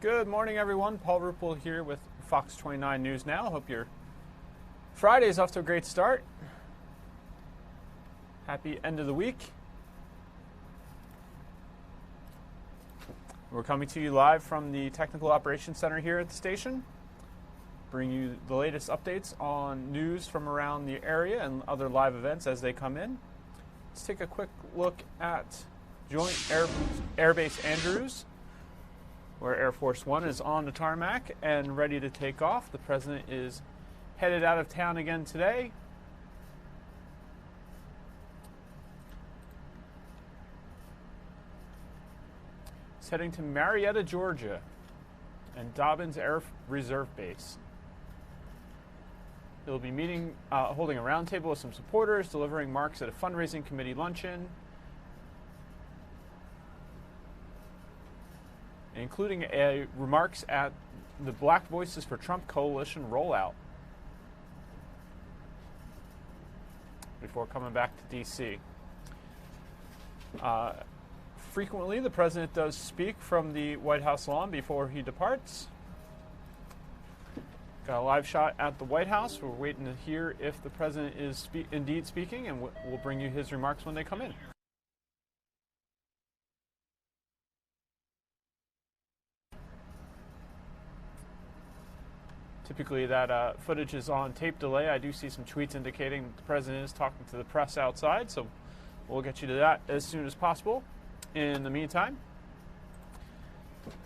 Good morning, everyone. Paul Ruppel here with Fox 29 News Now. Hope your Friday is off to a great start. Happy end of the week. We're coming to you live from the Technical Operations Center here at the station. Bring you the latest updates on news from around the area and other live events as they come in. Let's take a quick look at Joint Air Base Andrews, where Air Force One is on the tarmac and ready to take off. The president is headed out of town again today. He's heading to Marietta, Georgia, and Dobbins Air Reserve Base. He'll be holding a roundtable with some supporters, delivering remarks at a fundraising committee luncheon, including remarks at the Black Voices for Trump Coalition rollout before coming back to D.C. Frequently, the president does speak from the White House lawn before he departs. Got a live shot at the White House. We're waiting to hear if the president is indeed speaking, and we'll bring you his remarks when they come in. Typically that footage is on tape delay. I do see some tweets indicating that the president is talking to the press outside, so we'll get you to that as soon as possible. In the meantime,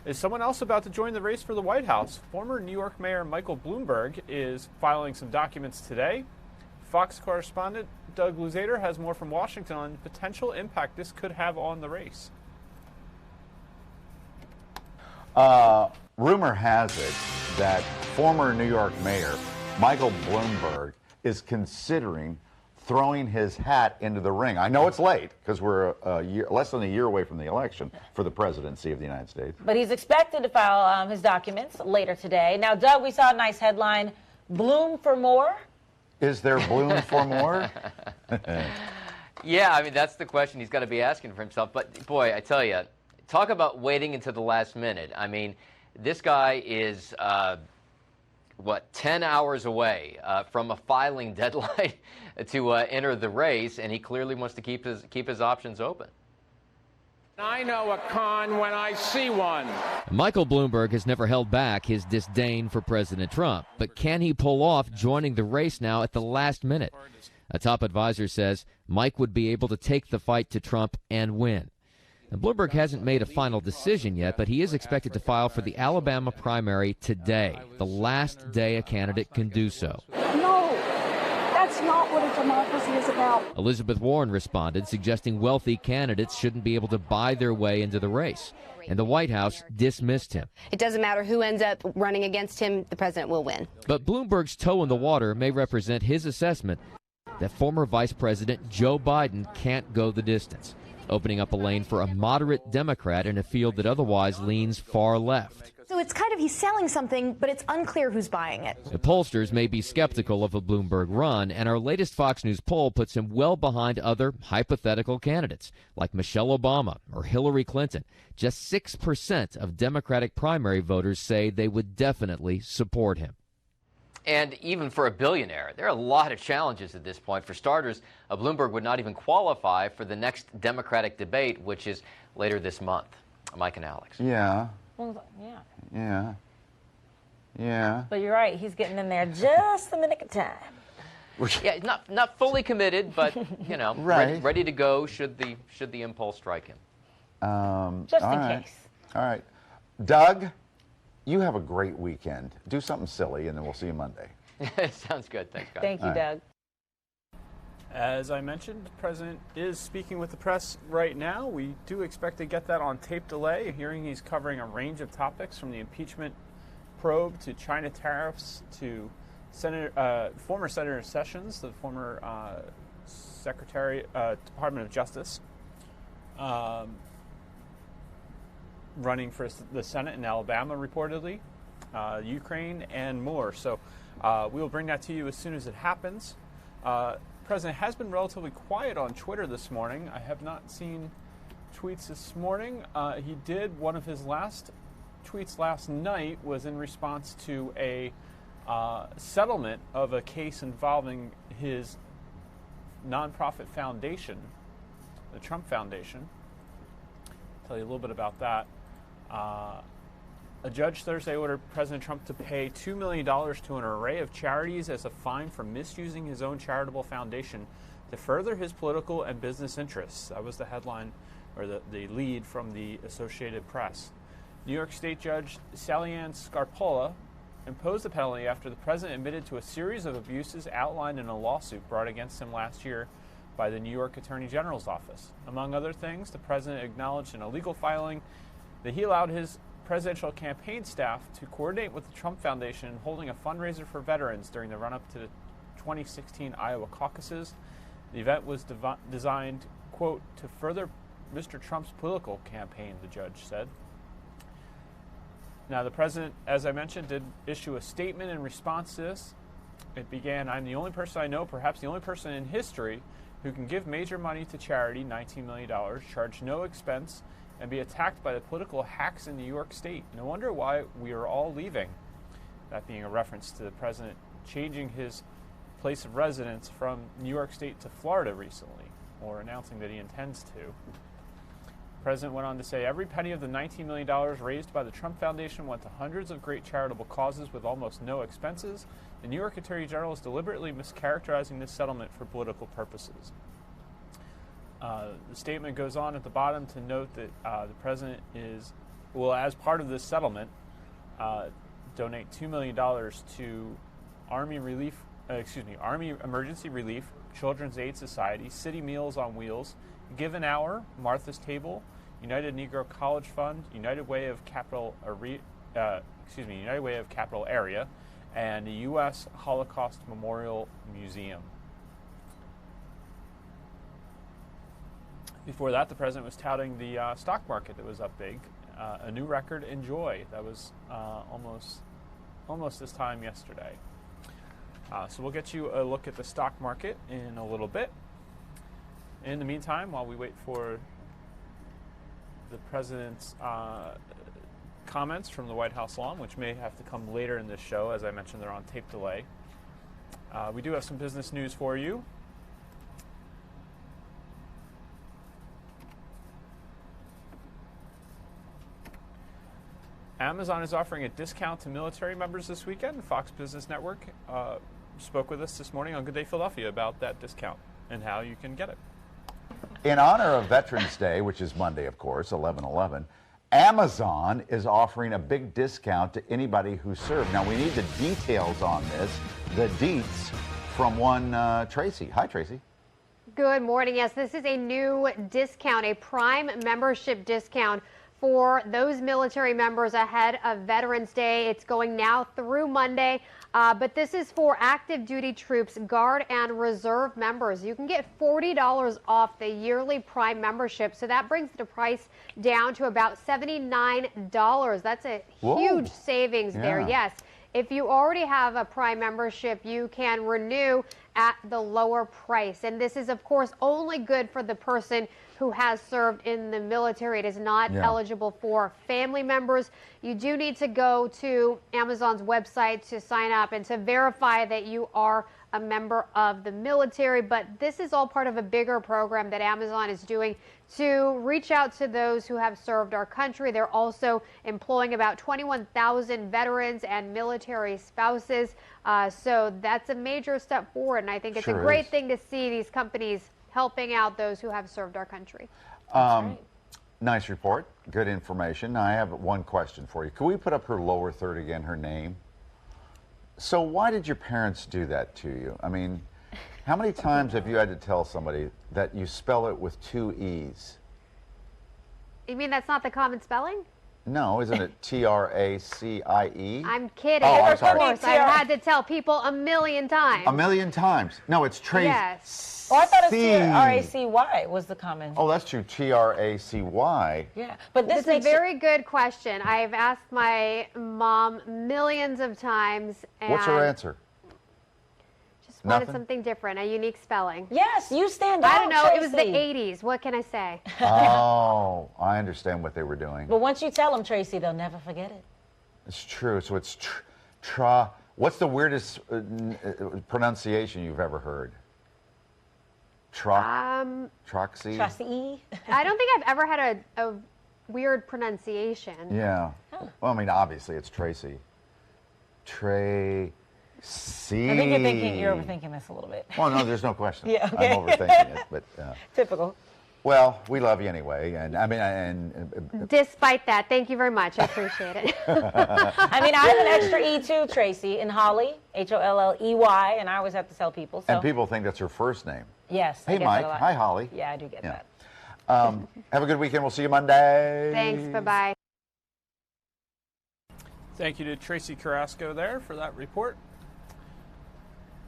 is someone else about to join the race for the White House? Former New York Mayor Michael Bloomberg is filing some documents today. Fox correspondent Doug Luzader has more from Washington on the potential impact this could have on the race. Rumor has it that former New York Mayor Michael Bloomberg is considering throwing his hat into the ring. I know it's late because we're less than a year away from the election for the presidency of the United States. But he's expected to file his documents later today. Now, Doug, we saw a nice headline, Bloom for more? Is there bloom for more? Yeah, I mean, that's the question he's got to be asking for himself. But, boy, I tell you, talk about waiting until the last minute. I mean, this guy is, 10 hours away from a filing deadline to enter the race, and he clearly wants to keep his options open. I know a con when I see one. Michael Bloomberg has never held back his disdain for President Trump, but can he pull off joining the race now at the last minute? A top advisor says Mike would be able to take the fight to Trump and win. And Bloomberg hasn't made a final decision yet, but he is expected to file for the Alabama primary today, the last day a candidate can do so. No, that's not what a democracy is about. Elizabeth Warren responded, suggesting wealthy candidates shouldn't be able to buy their way into the race. And the White House dismissed him. It doesn't matter who ends up running against him, the president will win. But Bloomberg's toe in the water may represent his assessment that former Vice President Joe Biden can't go the distance, opening up a lane for a moderate Democrat in a field that otherwise leans far left. So it's kind of he's selling something, but it's unclear who's buying it. The pollsters may be skeptical of a Bloomberg run, and our latest Fox News poll puts him well behind other hypothetical candidates like Michelle Obama or Hillary Clinton. Just 6% of Democratic primary voters say they would definitely support him. And even for a billionaire, there are a lot of challenges at this point. For starters, Bloomberg would not even qualify for the next Democratic debate, which is later this month. Mike and Alex. Yeah. Well, Yeah. But you're right. He's getting in there just the nick of time. Yeah, not fully committed, but Right. ready to go should the impulse strike him. Just in case. All right, Doug, you have a great weekend. Do something silly, and then we'll see you Monday. Sounds good. Thanks, guys. Thank you, Doug. As I mentioned, the president is speaking with the press right now. We do expect to get that on tape delay. A hearing he's covering a range of topics from the impeachment probe to China tariffs to former Senator Sessions, the former Secretary, Department of Justice, running for the Senate in Alabama reportedly, Ukraine, and more. So we will bring that to you as soon as it happens. The president has been relatively quiet on Twitter this morning. I have not seen tweets this morning. He did one of his last tweets last night was in response to a settlement of a case involving his nonprofit foundation, the Trump Foundation. I'll tell you a little bit about that. A judge Thursday ordered President Trump to pay $2 million to an array of charities as a fine for misusing his own charitable foundation to further his political and business interests. That was the headline, or the lead from the Associated Press. New York State Judge Sallyanne Scarpola imposed the penalty after the president admitted to a series of abuses outlined in a lawsuit brought against him last year by the New York Attorney General's office. Among other things, the president acknowledged in a legal filing that he allowed his presidential campaign staff to coordinate with the Trump Foundation in holding a fundraiser for veterans during the run-up to the 2016 Iowa caucuses. The event was designed, quote, to further Mr. Trump's political campaign, the judge said. Now, the president, as I mentioned, did issue a statement in response to this. It began, "I'm the only person I know, perhaps the only person in history, who can give major money to charity, $19 million, charge no expense, and be attacked by the political hacks in New York State. No wonder why we are all leaving." That being a reference to the president changing his place of residence from New York State to Florida recently, or announcing that he intends to. The president went on to say, "Every penny of the $19 million raised by the Trump Foundation went to hundreds of great charitable causes with almost no expenses. The New York Attorney General is deliberately mischaracterizing this settlement for political purposes." The statement goes on at the bottom to note that the president will, as part of this settlement, donate $2 million to Army Emergency Relief, Children's Aid Society, City Meals on Wheels, Give an Hour, Martha's Table, United Negro College Fund, United Way of Capital Area, and the U.S. Holocaust Memorial Museum. Before that, the president was touting the stock market that was up big. A new record, enjoy. That was almost this time yesterday. So we'll get you a look at the stock market in a little bit. In the meantime, while we wait for the president's comments from the White House lawn, which may have to come later in this show, as I mentioned, they're on tape delay. We do have some business news for you. Amazon is offering a discount to military members this weekend. Fox Business Network spoke with us this morning on Good Day Philadelphia about that discount and how you can get it. In honor of Veterans Day, which is Monday, of course, 11/11, Amazon is offering a big discount to anybody who served. Now, we need the details on this, the deets, from one Tracy. Hi, Tracy. Good morning. Yes, this is a new discount, a Prime membership discount for those military members ahead of Veterans Day. It's going now through Monday, but this is for active duty troops, Guard and Reserve members. You can get $40 off the yearly Prime membership, so that brings the price down to about $79. That's a huge savings there, yes. If you already have a Prime membership, you can renew at the lower price. And this is, of course, only good for the person who has served in the military. It is not eligible for family members. You do need to go to Amazon's website to sign up and to verify that you are a member of the military. But this is all part of a bigger program that Amazon is doing to reach out to those who have served our country. They're also employing about 21,000 veterans and military spouses. So that's a major step forward. And I think it's a great thing to see these companies helping out those who have served our country. Nice report. Good information. Now, I have one question for you. Could we put up her lower third again, her name? So why did your parents do that to you? I mean, how many times have you had to tell somebody that you spell it with two E's? You mean that's not the common spelling? No, isn't it Tracie? I'm kidding. Oh, I'm of sorry. course, I've had to tell people a million times. A million times. No, it's Tracy. Yes. Oh, I thought it's Tracy was the common. Oh, that's true. Tracy. Yeah, but this is a very good question. I've asked my mom millions of times. And what's her answer? Just Wanted Nothing? something different, a unique spelling. Yes, you stand out. I don't know. It was the Tracy. 80s. What can I say? Oh, I understand what they were doing. But once you tell them, Tracy, they'll never forget it. It's true. So it's what's the weirdest pronunciation you've ever heard? Troxy? Tracy. I don't think I've ever had a weird pronunciation. Yeah. Well, I mean, obviously it's Tracy. Tracy. I think you're overthinking this a little bit. Well, no, there's no question. Yeah, okay. I'm overthinking it, but Typical. well, we love you anyway, and I mean, and Despite that, thank you very much. I appreciate it. I mean, I have an extra E too, Tracy, in Holly, Holley, and I always have to tell people. So. and people think that's her first name. Yes. I Hey, get Mike. that a lot. Hi, Holly. Yeah, I do get that. Have a good weekend. We'll see you Monday. Thanks. Bye-bye. Thank you to Tracy Carrasco there for that report.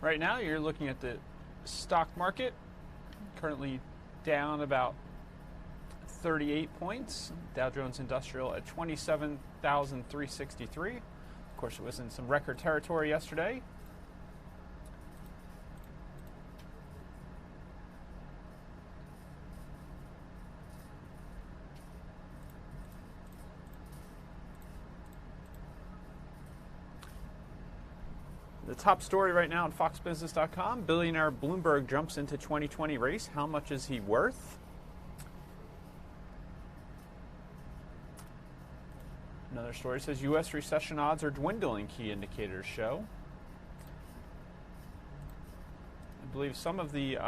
Right now, you're looking at the stock market, currently down about 38 points. Dow Jones Industrial at 27,363. Of course, it was in some record territory yesterday. The top story right now on foxbusiness.com, billionaire Bloomberg jumps into 2020 race. How much is he worth? Another story says U.S. recession odds are dwindling, key indicators show. I believe some of the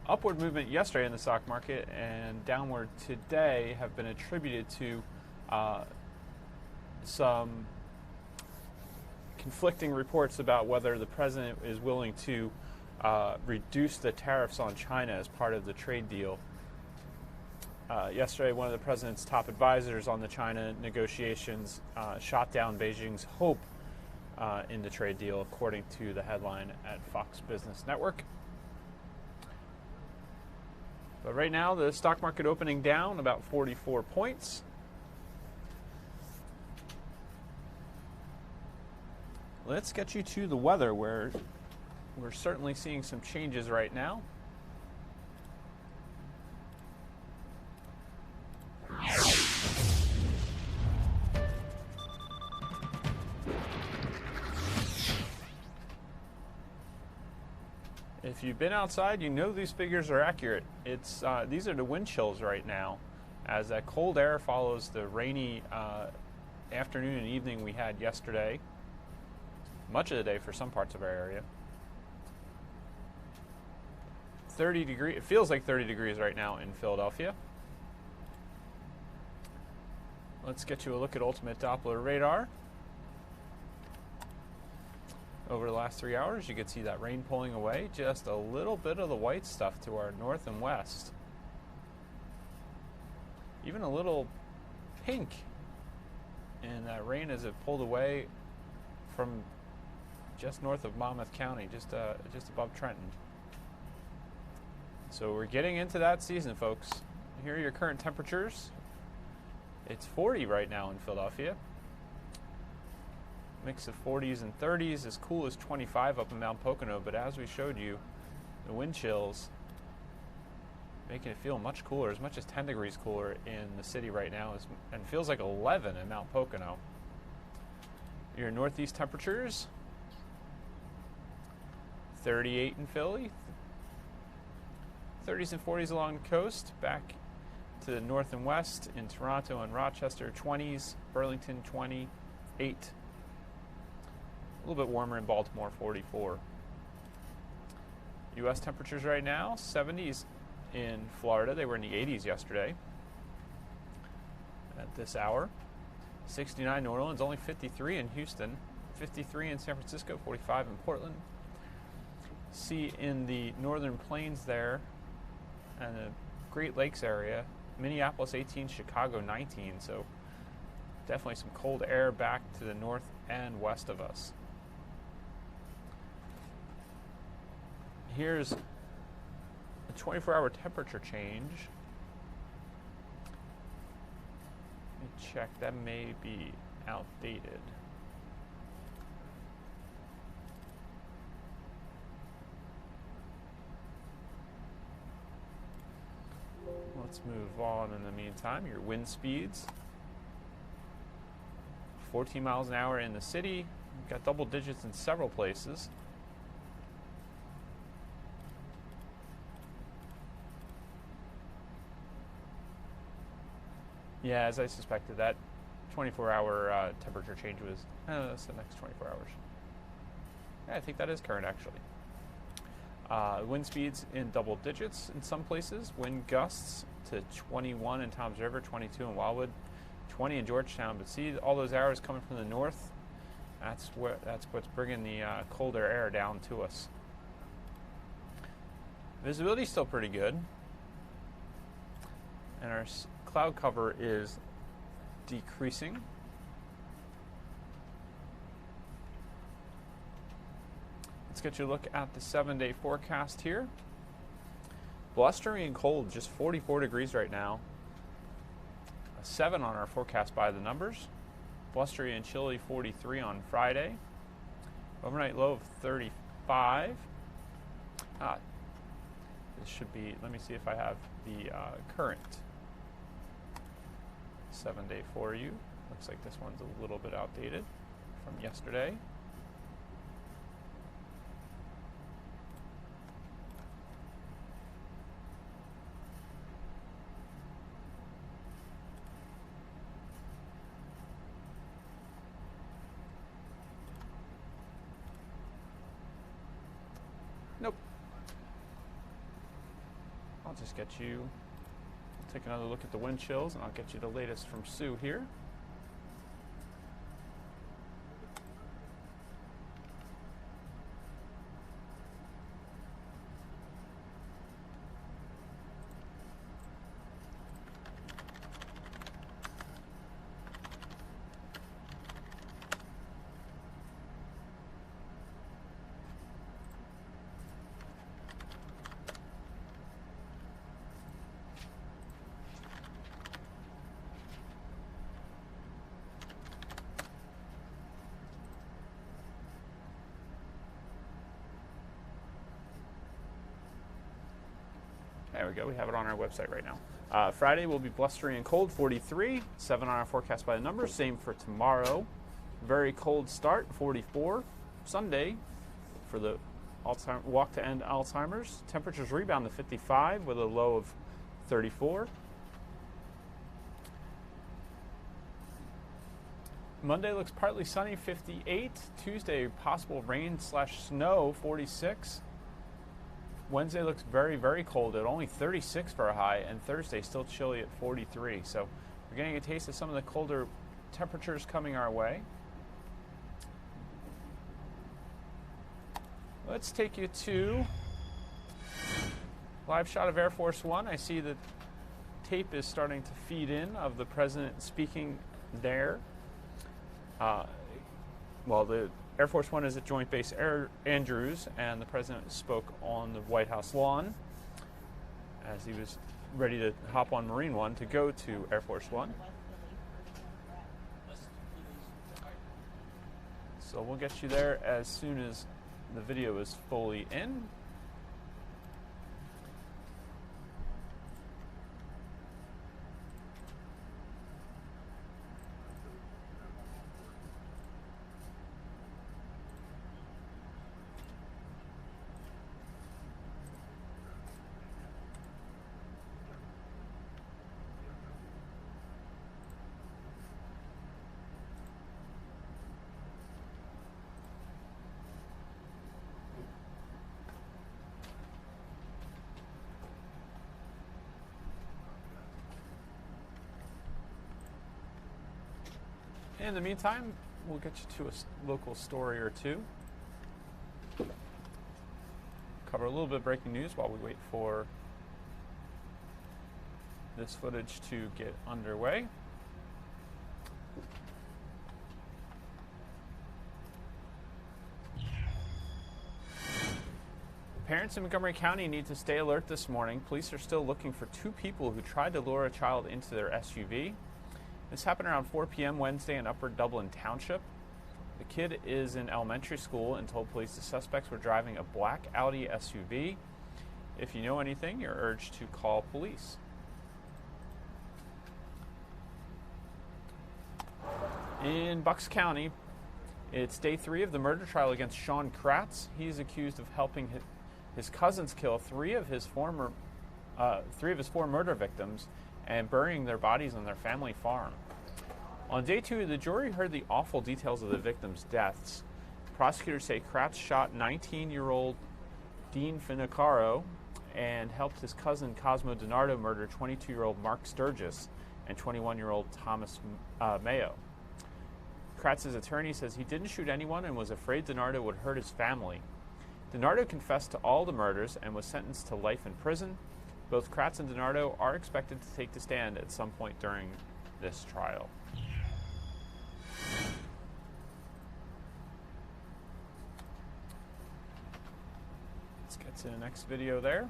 upward movement yesterday in the stock market and downward today have been attributed to some conflicting reports about whether the president is willing to reduce the tariffs on China as part of the trade deal. Yesterday, one of the president's top advisors on the China negotiations shot down Beijing's hope in the trade deal, according to the headline at Fox Business Network. But right now, the stock market opening down about 44 points. Let's get you to the weather, where we're certainly seeing some changes right now. If you've been outside, you know these figures are accurate. These are the wind chills right now, as that cold air follows the rainy afternoon and evening we had yesterday. Much of the day for some parts of our area. 30 degrees, it feels like 30 degrees right now in Philadelphia. Let's get you a look at Ultimate Doppler radar. Over the last 3 hours, you can see that rain pulling away, just a little bit of the white stuff to our north and west. Even a little pink in that rain as it pulled away from just north of Monmouth County, just above Trenton. So we're getting into that season, folks. Here are your current temperatures. It's 40 right now in Philadelphia. Mix of 40s and 30s, as cool as 25 up in Mount Pocono, but as we showed you, the wind chills making it feel much cooler, as much as 10 degrees cooler in the city right now, and feels like 11 in Mount Pocono. Your northeast temperatures, 38 in Philly, 30s and 40s along the coast, back to the north and west in Toronto and Rochester, 20s, Burlington 28, a little bit warmer in Baltimore, 44. U.S. temperatures right now, 70s in Florida. They were in the 80s yesterday at this hour. 69 New Orleans, only 53 in Houston, 53 in San Francisco, 45 in Portland. See in the northern plains there and the Great Lakes area, Minneapolis 18, Chicago 19, so definitely some cold air back to the north and west of us. Here's a 24-hour temperature change. Let me check, that may be outdated. Let's move on in the meantime. Your wind speeds. 14 miles an hour in the city. You've got double digits in several places. Yeah, as I suspected, that 24-hour temperature change was that's the next 24 hours. Yeah, I think that is current, actually. Wind speeds in double digits in some places. Wind gusts to 21 in Toms River, 22 in Wildwood, 20 in Georgetown. But see all those arrows coming from the north? That's what's bringing the colder air down to us. Visibility is still pretty good. And our cloud cover is decreasing. Let's get you a look at the 7-day forecast here. Blustery and cold, just 44 degrees right now. A 7 on our forecast by the numbers. Blustery and chilly 43 on Friday. Overnight low of 35. This should be, let me see if I have the current 7-day for you. Looks like this one's a little bit outdated from yesterday. Nope. I'll just get you, take another look at the wind chills, and I'll get you the latest from Sue here. There we go. We have it on our website right now. Friday will be blustery and cold, 43. 7 on our forecast by the numbers. Same for tomorrow. Very cold start, 44. Sunday for the walk to end Alzheimer's. Temperatures rebound to 55 with a low of 34. Monday looks partly sunny, 58. Tuesday, possible rain/snow, 46. Wednesday looks very, very cold at only 36 for a high, and Thursday still chilly at 43. So we're getting a taste of some of the colder temperatures coming our way. Let's take you to live shot of Air Force One. I see that tape is starting to feed in of the president speaking there. Well, the Air Force One is at Joint Base Andrews, and the president spoke on the White House lawn as he was ready to hop on Marine One to go to Air Force One. So we'll get you there as soon as the video is fully in. In the meantime, we'll get you to a local story or two. Cover a little bit of breaking news while we wait for this footage to get underway. Parents in Montgomery County need to stay alert this morning. Police are still looking for 2 people who tried to lure a child into their SUV. This happened around 4 p.m. Wednesday in Upper Dublin Township. The kid is in elementary school and told police the suspects were driving a black Audi SUV. If you know anything, you're urged to call police. In Bucks County, it's day 3 of the murder trial against Sean Kratz. He's accused of helping his cousins kill three of his four murder victims and burying their bodies on their family farm. On day 2, the jury heard the awful details of the victims' deaths. Prosecutors say Kratz shot 19-year-old Dean Finicaro and helped his cousin Cosmo DiNardo murder 22-year-old Mark Sturgis and 21-year-old Thomas Mayo. Kratz's attorney says he didn't shoot anyone and was afraid DiNardo would hurt his family. DiNardo confessed to all the murders and was sentenced to life in prison. Both Kratz and DiNardo are expected to take the stand at some point during this trial. Let's get to the next video there.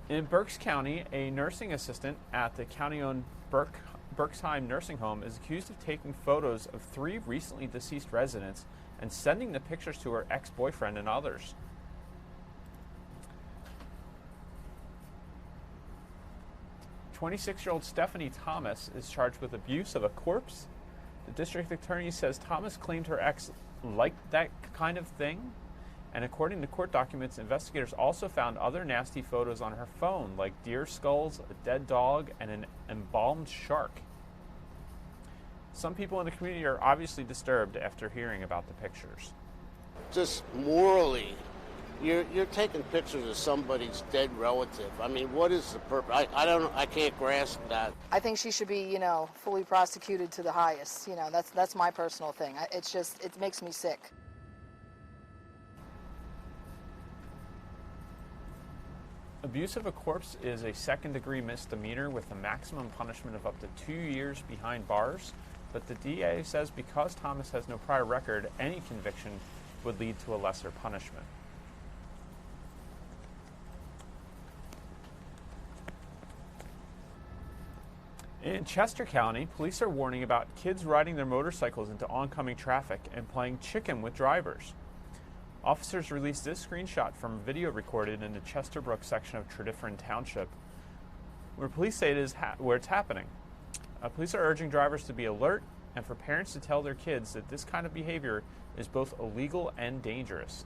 In Berks County, a nursing assistant at the county-owned Berksheim nursing home is accused of taking photos of 3 recently deceased residents and sending the pictures to her ex-boyfriend and others. 26-year-old Stephanie Thomas is charged with abuse of a corpse. The district attorney says Thomas claimed her ex liked that kind of thing. And according to court documents, investigators also found other nasty photos on her phone, like deer skulls, a dead dog, and an embalmed shark. Some people in the community are obviously disturbed after hearing about the pictures. Just morally, you're taking pictures of somebody's dead relative. I mean, what is the purpose? I can't grasp that. I think she should be, fully prosecuted to the highest. That's my personal thing. It makes me sick. Abuse of a corpse is a second-degree misdemeanor with a maximum punishment of up to 2 years behind bars, but the DA says because Thomas has no prior record, any conviction would lead to a lesser punishment. In Chester County, police are warning about kids riding their motorcycles into oncoming traffic and playing chicken with drivers. Officers released this screenshot from video recorded in the Chesterbrook section of Tredyffrin Township, where police say it is where it's happening. Police are urging drivers to be alert and for parents to tell their kids that this kind of behavior is both illegal and dangerous.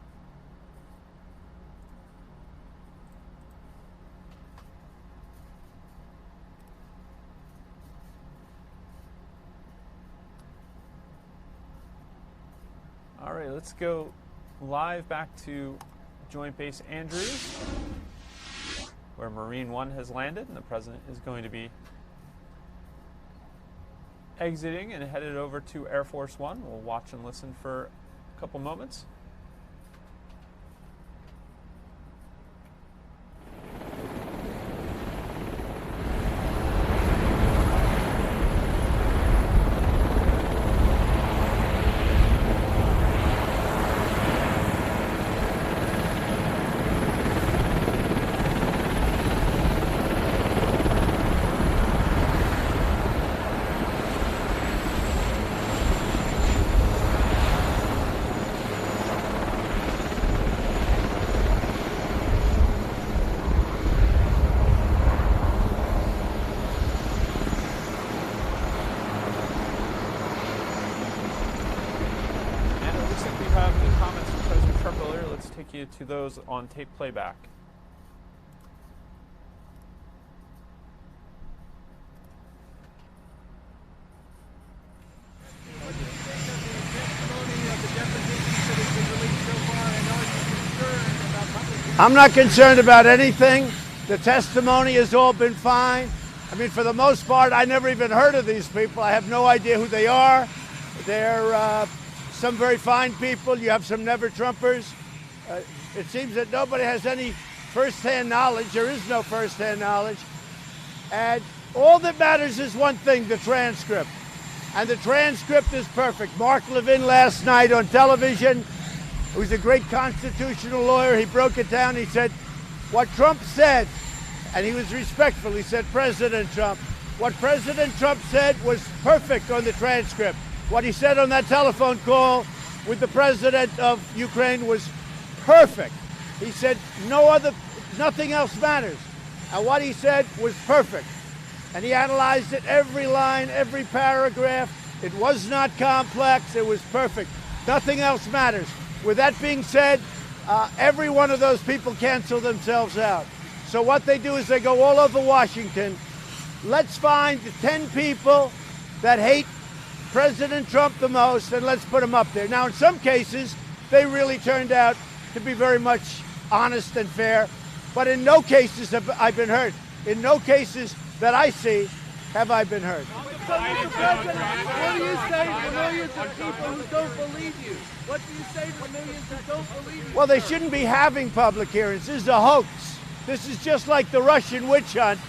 All right, let's go live back to Joint Base Andrews, where Marine One has landed, and the president is going to be exiting and headed over to Air Force One. We'll watch and listen for a couple moments. To those on tape playback. I'm not concerned about anything. The testimony has all been fine. I mean, for the most part, I never even heard of these people. I have no idea who they are. They're some very fine people. You have some never-Trumpers. It seems that nobody has any first-hand knowledge. There is no first-hand knowledge. And all that matters is one thing, the transcript. And the transcript is perfect. Mark Levin last night on television, who's a great constitutional lawyer, he broke it down. He said, what Trump said, and he was respectful, he said, President Trump. What President Trump said was perfect on the transcript. What he said on that telephone call with the president of Ukraine was perfect. He said nothing else matters. And what he said was perfect. And he analyzed it, every line, every paragraph. It was not complex. It was perfect. Nothing else matters. With that being said, every one of those people cancel themselves out. So what they do is they go all over Washington. Let's find the 10 people that hate President Trump the most, and let's put them up there. Now, in some cases, they really turned out to be very much honest and fair, but in no cases have I been hurt. In no cases that I see have I been hurt. So, Mr. President, what do you say to the millions of people who don't believe you? What do you say to the millions who don't believe you? Well, they shouldn't be having public hearings. This is a hoax. This is just like the Russian witch hunt.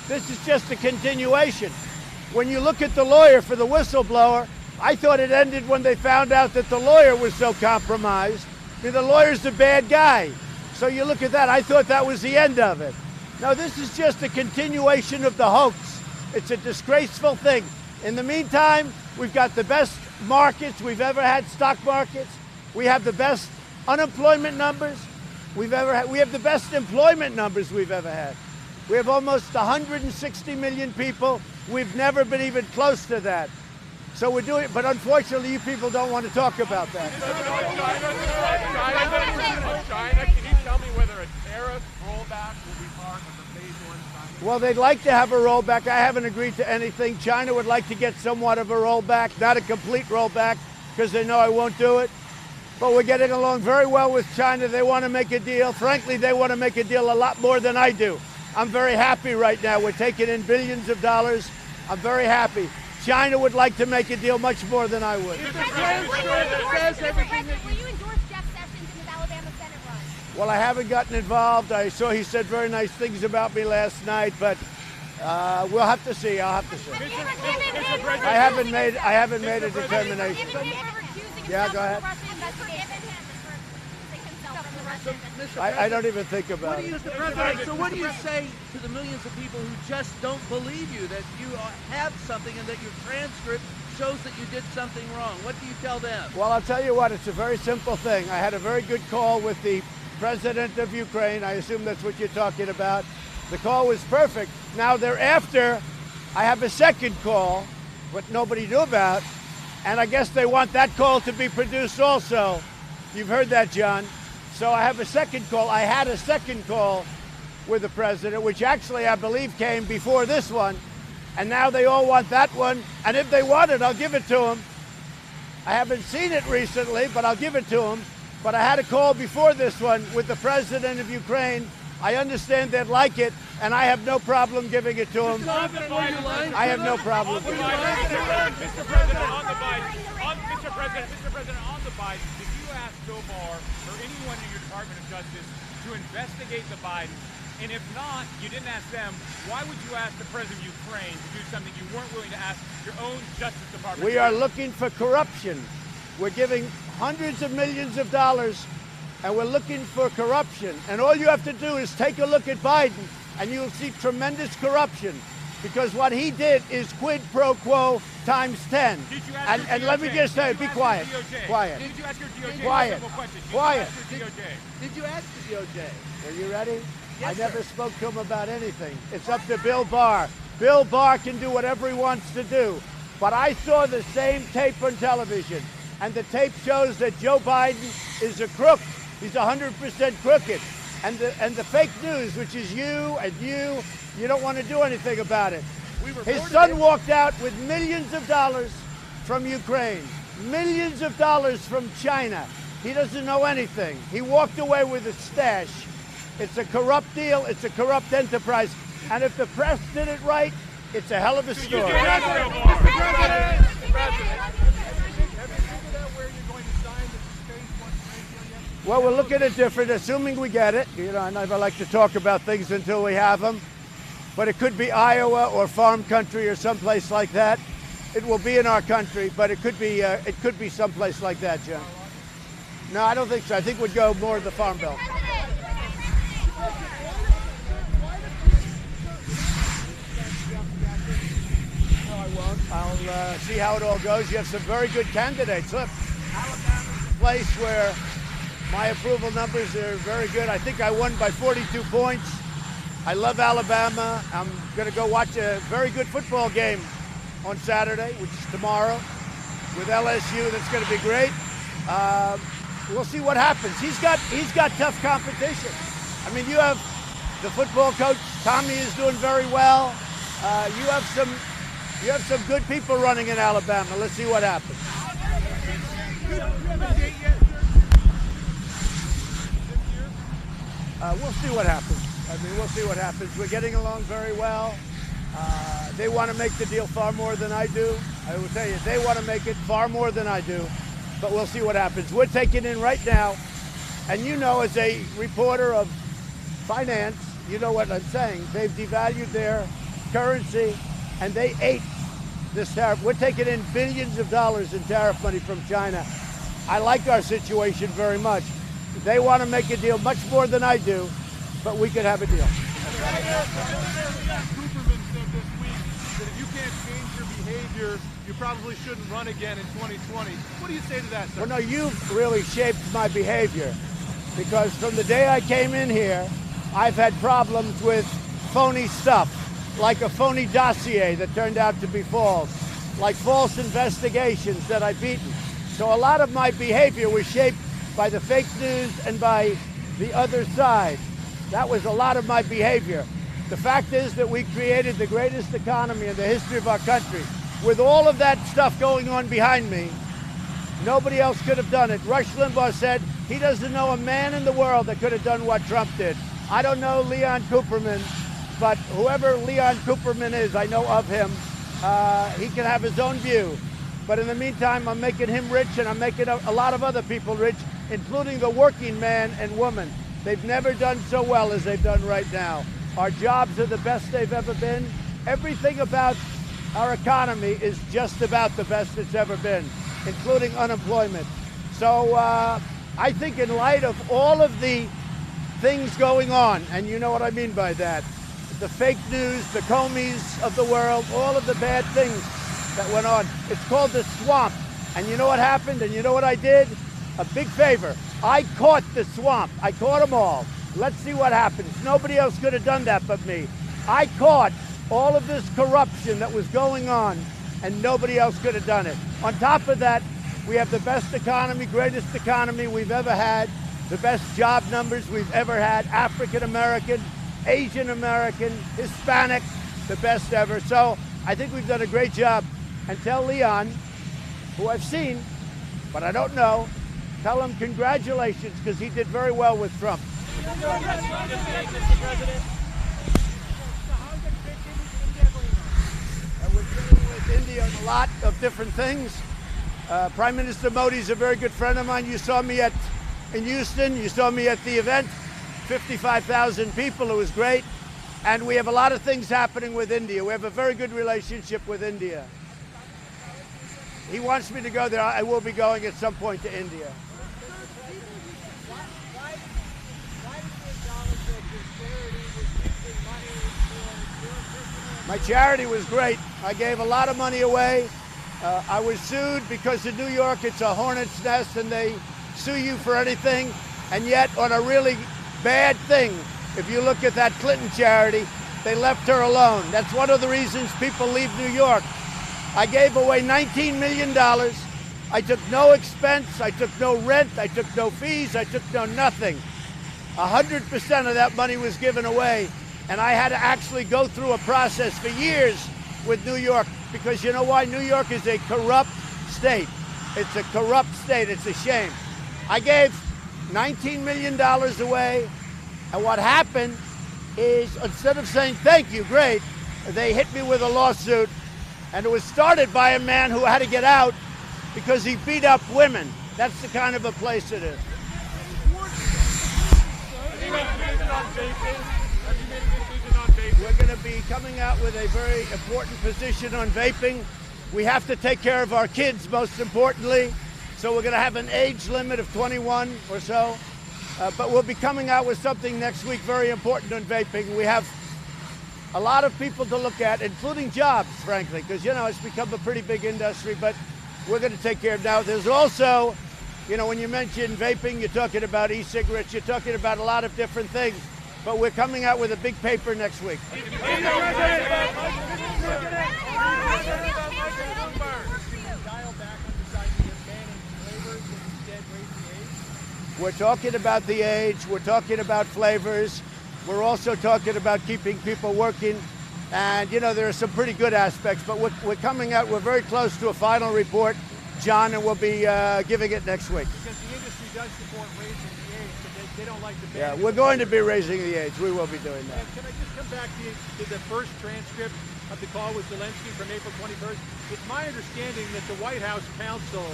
This is just a continuation. When you look at the lawyer for the whistleblower, I thought it ended when they found out that the lawyer was so compromised. I mean, the lawyer's the bad guy. So you look at that, I thought that was the end of it. No, this is just a continuation of the hoax. It's a disgraceful thing. In the meantime, we've got the best markets we've ever had, stock markets. We have the best unemployment numbers we've ever had. We have the best employment numbers we've ever had. We have almost 160 million people. We've never been even close to that. So we're doing it, but unfortunately, you people don't want to talk about that. China, can you tell me whether a tariff rollback will be part of the phase one? Well, they'd like to have a rollback. I haven't agreed to anything. China would like to get somewhat of a rollback, not a complete rollback, because they know I won't do it. But we're getting along very well with China. They want to make a deal. Frankly, they want to make a deal a lot more than I do. I'm very happy right now. We're taking in billions of dollars. I'm very happy. China would like to make a deal much more than I would. Mr. President, will you endorse Jeff Sessions in his Alabama Senate run? Well, I haven't gotten involved. I saw he said very nice things about me last night, but we'll have to see. I'll have to see. I haven't made a determination. Yeah, go ahead. I don't even think about it. Mr. President, so what do you say to the millions of people who just don't believe you, that you have something and that your transcript shows that you did something wrong? What do you tell them? Well, I'll tell you what, it's a very simple thing. I had a very good call with the president of Ukraine. I assume that's what you're talking about. The call was perfect. Now, thereafter, I have a second call, what nobody knew about, and I guess they want that call to be produced also. You've heard that, John. So I have a second call. I had a second call with the president, which actually I believe came before this one. And now they all want that one. And if they want it, I'll give it to them. I haven't seen it recently, but I'll give it to them. But I had a call before this one with the president of Ukraine. I understand they'd like it, and I have no problem giving it to them. I have no problem. Mr. President, on the Biden, did you ask Bill Barr or anyone in your Department of Justice to investigate the Bidens? And if not, you didn't ask them, why would you ask the President of Ukraine to do something you weren't willing to ask your own Justice Department? We are looking for corruption. We're giving hundreds of millions of dollars, and we're looking for corruption. And all you have to do is take a look at Biden, and you'll see tremendous corruption. Because what he did is quid pro quo times 10. And let me just say, be quiet. Quiet. Did you ask your DOJ? Quiet. Quiet. Did you ask the DOJ? Are you ready? Yes, I never sir. spoke to him about anything. It's up to Bill Barr. Bill Barr can do whatever he wants to do. But I saw the same tape on television, and the tape shows that Joe Biden is a crook. He's 100% crooked. And the fake news, which is you, you don't want to do anything about it. His son walked out with millions of dollars from Ukraine, millions of dollars from China. He doesn't know anything. He walked away with a stash. It's a corrupt deal. It's a corrupt enterprise. And if the press did it right, it's a hell of a story. Well, we're looking at different, assuming we get it. You know, I never like to talk about things until we have them. But it could be Iowa or farm country or someplace like that. It will be in our country, but it could be someplace like that, John. No, I don't think so. I think we'd go more to the Farm Bill. No, I won't. I'll see how it all goes. You have some very good candidates. Look, Alabama's a place where my approval numbers are very good. I think I won by 42 points. I love Alabama. I'm going to go watch a very good football game on Saturday, which is tomorrow. with LSU. That's going to be great. We'll see what happens. He's got tough competition. I mean, you have the football coach, Tommy, is doing very well. You have some good people running in Alabama. Let's see what happens. We'll see what happens. I mean, we'll see what happens. We're getting along very well. They want to make the deal far more than I do. I will tell you, they want to make it far more than I do. But we'll see what happens. We're taking in right now, and you know, as a reporter of finance, you know what I'm saying. They've devalued their currency, and they ate this tariff. We're taking in billions of dollars in tariff money from China. I like our situation very much. They want to make a deal much more than I do, but we could have a deal. Cooperman said this week that if you can't change your behavior, you probably shouldn't run again in 2020. What do you say to that, sir? Well, no, you've really shaped my behavior, because from the day I came in here, I've had problems with phony stuff, like a phony dossier that turned out to be false, like false investigations that I've beaten. So a lot of my behavior was shaped by the fake news and by the other side. That was a lot of my behavior. The fact is that we created the greatest economy in the history of our country. With all of that stuff going on behind me, nobody else could have done it. Rush Limbaugh said he doesn't know a man in the world that could have done what Trump did. I don't know Leon Cooperman, but whoever Leon Cooperman is, I know of him. He can have his own view. But in the meantime, I'm making him rich, and I'm making a lot of other people rich, including the working man and woman. They've never done so well as they've done right now. Our jobs are the best they've ever been. Everything about our economy is just about the best it's ever been, including unemployment. So I think in light of all of the things going on, and you know what I mean by that, the fake news, the Comeys of the world, all of the bad things that went on, it's called the swamp. And you know what happened? And you know what I did? A big favor. I caught the swamp. I caught them all. Let's see what happens. Nobody else could have done that but me. I caught all of this corruption that was going on, and nobody else could have done it. On top of that, we have the best economy, greatest economy we've ever had, the best job numbers we've ever had, African American, Asian American, Hispanic, the best ever. So I think we've done a great job. And tell Leon, who I've seen, but I don't know, tell him congratulations, because he did very well with Trump. Mr. President. We're dealing with India on a lot of different things. Prime Minister Modi is a very good friend of mine. You saw me in Houston. You saw me at the event. 55,000 people. It was great. And we have a lot of things happening with India. We have a very good relationship with India. He wants me to go there. I will be going at some point to India. My charity was great. I gave a lot of money away. I was sued because in New York it's a hornet's nest and they sue you for anything. And yet on a really bad thing, if you look at that Clinton charity, they left her alone. That's one of the reasons people leave New York. I gave away $19 million. I took no expense. I took no rent. I took no fees. I took no nothing. 100% of that money was given away. And I had to actually go through a process for years with New York, because you know why? New York is a corrupt state. It's a corrupt state. It's a shame. I gave $19 million away. And what happened is, instead of saying, thank you, great, they hit me with a lawsuit. And it was started by a man who had to get out because he beat up women. That's the kind of a place it is. We're going to be coming out with a very important position on vaping. We have to take care of our kids, most importantly. So we're going to have an age limit of 21 or so. But we'll be coming out with something next week very important on vaping. We have a lot of people to look at, including jobs, frankly, because, you know, it's become a pretty big industry, but we're going to take care of it now. There's also, you know, when you mention vaping, you're talking about e-cigarettes, you're talking about a lot of different things, but we're coming out with a big paper next week. We're talking about the age. We're talking about flavors. We're also talking about keeping people working. And, you know, there are some pretty good aspects, but we're coming out, we're very close to a final report, John, and we'll be giving it next week. Because the industry does support raising the age, but they don't like the Yeah, we're going to be raising the age. We will be doing that. Can I just come back to the first transcript of the call with Zelensky from April 21st? It's my understanding that the White House counsel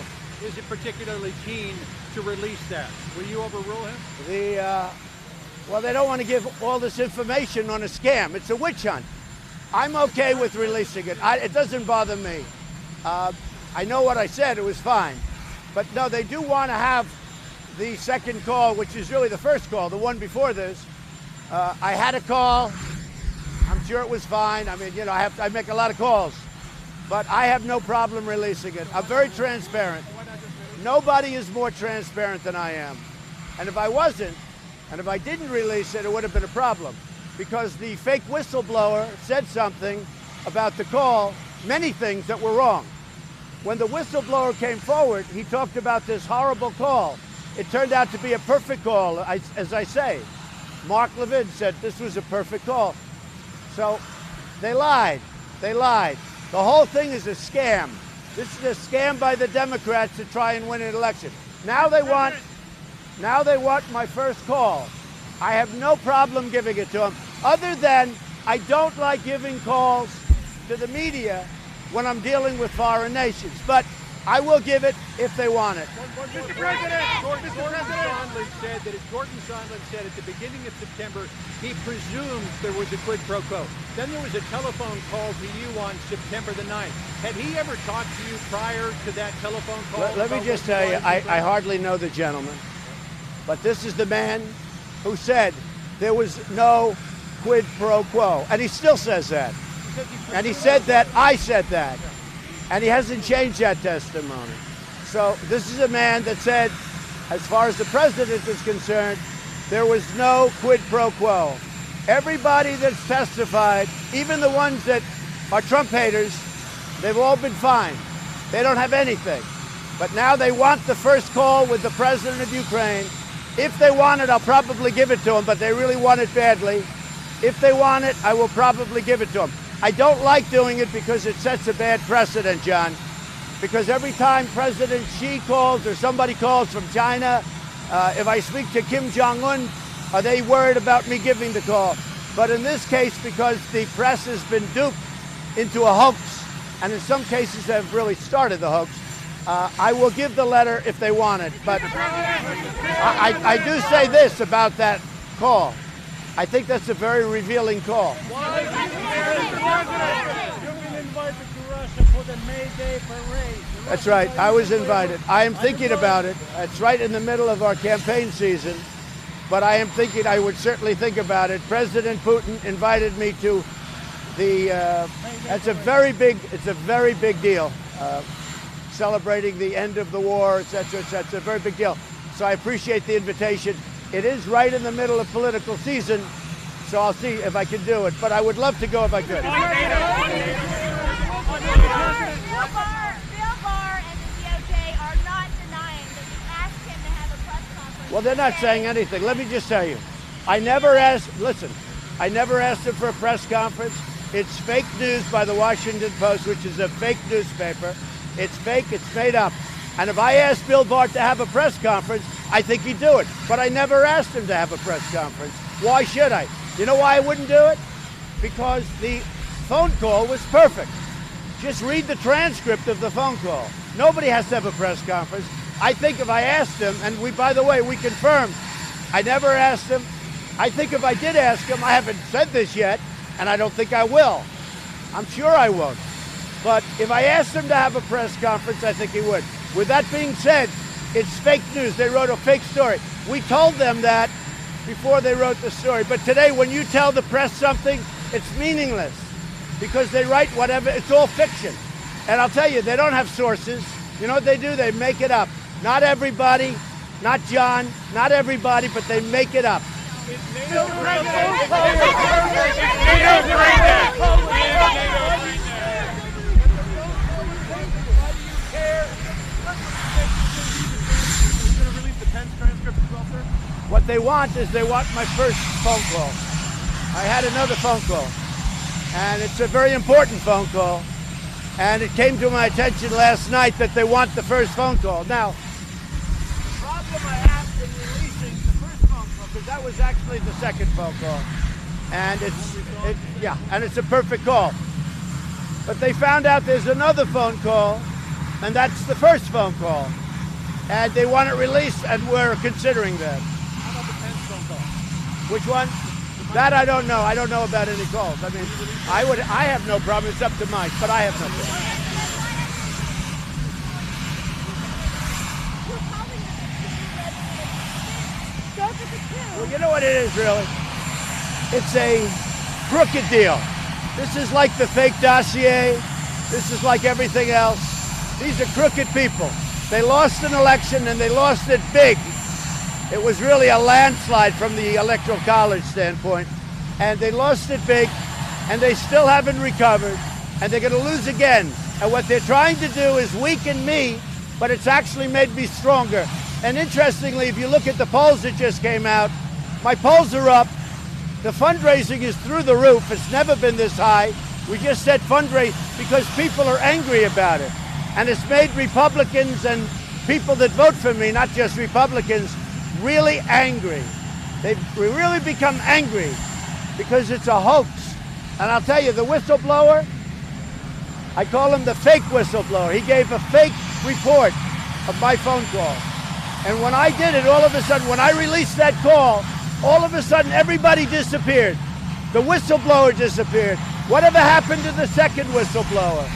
isn't particularly keen to release that. Will you overrule him? Well, they don't want to give all this information on a scam. It's a witch hunt. I'm okay with releasing it. It doesn't bother me. I know what I said. It was fine. But no, they do want to have the second call, which is really the first call, the one before this. I had a call. I'm sure it was fine. I mean, you know, I make a lot of calls. But I have no problem releasing it. I'm very transparent. Nobody is more transparent than I am. And if I wasn't, and if I didn't release it, it would have been a problem. Because the fake whistleblower said something about the call, many things that were wrong. When the whistleblower came forward, he talked about this horrible call. It turned out to be a perfect call, as I say. Mark Levin said this was a perfect call. So they lied. They lied. The whole thing is a scam. This is a scam by the Democrats to try and win an election. Now they want my first call. I have no problem giving it to them, other than I don't like giving calls to the media when I'm dealing with foreign nations. But I will give it if they want it. Mr. President, Gordon Sondland said at the beginning of September he presumed there was a quid pro quo. Then there was a telephone call to you on September the 9th. Had he ever talked to you prior to that telephone call? Let me just tell you, I hardly know the gentleman, but this is the man who said there was no quid pro quo. And he still says that. And he said that I said that. And he hasn't changed that testimony. So this is a man that said, as far as the president is concerned, there was no quid pro quo. Everybody that's testified, even the ones that are Trump haters, they've all been fine. They don't have anything. But now they want the first call with the president of Ukraine. If they want it, I'll probably give it to them, but they really want it badly. If they want it, I will probably give it to them. I don't like doing it because it sets a bad precedent, John. Because every time President Xi calls or somebody calls from China, if I speak to Kim Jong-un, are they worried about me giving the call? But in this case, because the press has been duped into a hoax, and in some cases have really started the hoax, I will give the letter if they want it. But I do say this about that call. I think that's a very revealing call. You've been invited to Russia for the May Day parade. That's right. I was invited. I am thinking about it. It's right in the middle of our campaign season, but I am thinking I would certainly think about it. President Putin invited me to the. It's a very big deal. Celebrating the end of the war, etc., etc. It's a very big deal. So I appreciate the invitation. It is right in the middle of political season, so I'll see if I can do it. But I would love to go if I could. Bill Barr and the DOJ are not denying that you asked him to have a press conference. Well, they're not saying anything. Let me just tell you. I never asked him for a press conference. It's fake news by the Washington Post, which is a fake newspaper. It's fake. It's made up. And if I asked Bill Barr to have a press conference, I think he'd do it. But I never asked him to have a press conference. Why should I? You know why I wouldn't do it? Because the phone call was perfect. Just read the transcript of the phone call. Nobody has to have a press conference. I think if I asked him, and by the way, we confirmed, I never asked him. I think if I did ask him, I haven't said this yet, and I don't think I will. I'm sure I won't. But if I asked him to have a press conference, I think he would. With that being said, it's fake news. They wrote a fake story. We told them that before they wrote the story. But today, when you tell the press something, it's meaningless because they write whatever. It's all fiction. And I'll tell you, they don't have sources. You know what they do? They make it up. Not everybody, not John, not everybody, but they make it up. Transcript as well? What they want is they want my first phone call. I had another phone call, and it's a very important phone call. And it came to my attention last night that they want the first phone call. Now, the problem I have in releasing the first phone call, because that was actually the second phone call, and it's a perfect call. But they found out there's another phone call, and that's the first phone call. And they want it released, and we're considering that. How about the 10th phone call? Which one? That I don't know. I don't know about any calls. I mean, I have no problem. It's up to Mike, but I have no problem. Well, you know what it is, really? It's a crooked deal. This is like the fake dossier. This is like everything else. These are crooked people. They lost an election, and they lost it big. It was really a landslide from the Electoral College standpoint. And they lost it big, and they still haven't recovered, and they're going to lose again. And what they're trying to do is weaken me, but it's actually made me stronger. And interestingly, if you look at the polls that just came out, my polls are up. The fundraising is through the roof. It's never been this high. We just said fundraise because people are angry about it. And it's made Republicans and people that vote for me, not just Republicans, really angry. They've really become angry because it's a hoax. And I'll tell you, the whistleblower, I call him the fake whistleblower. He gave a fake report of my phone call. And when I did it, all of a sudden, when I released that call, all of a sudden everybody disappeared. The whistleblower disappeared. Whatever happened to the second whistleblower?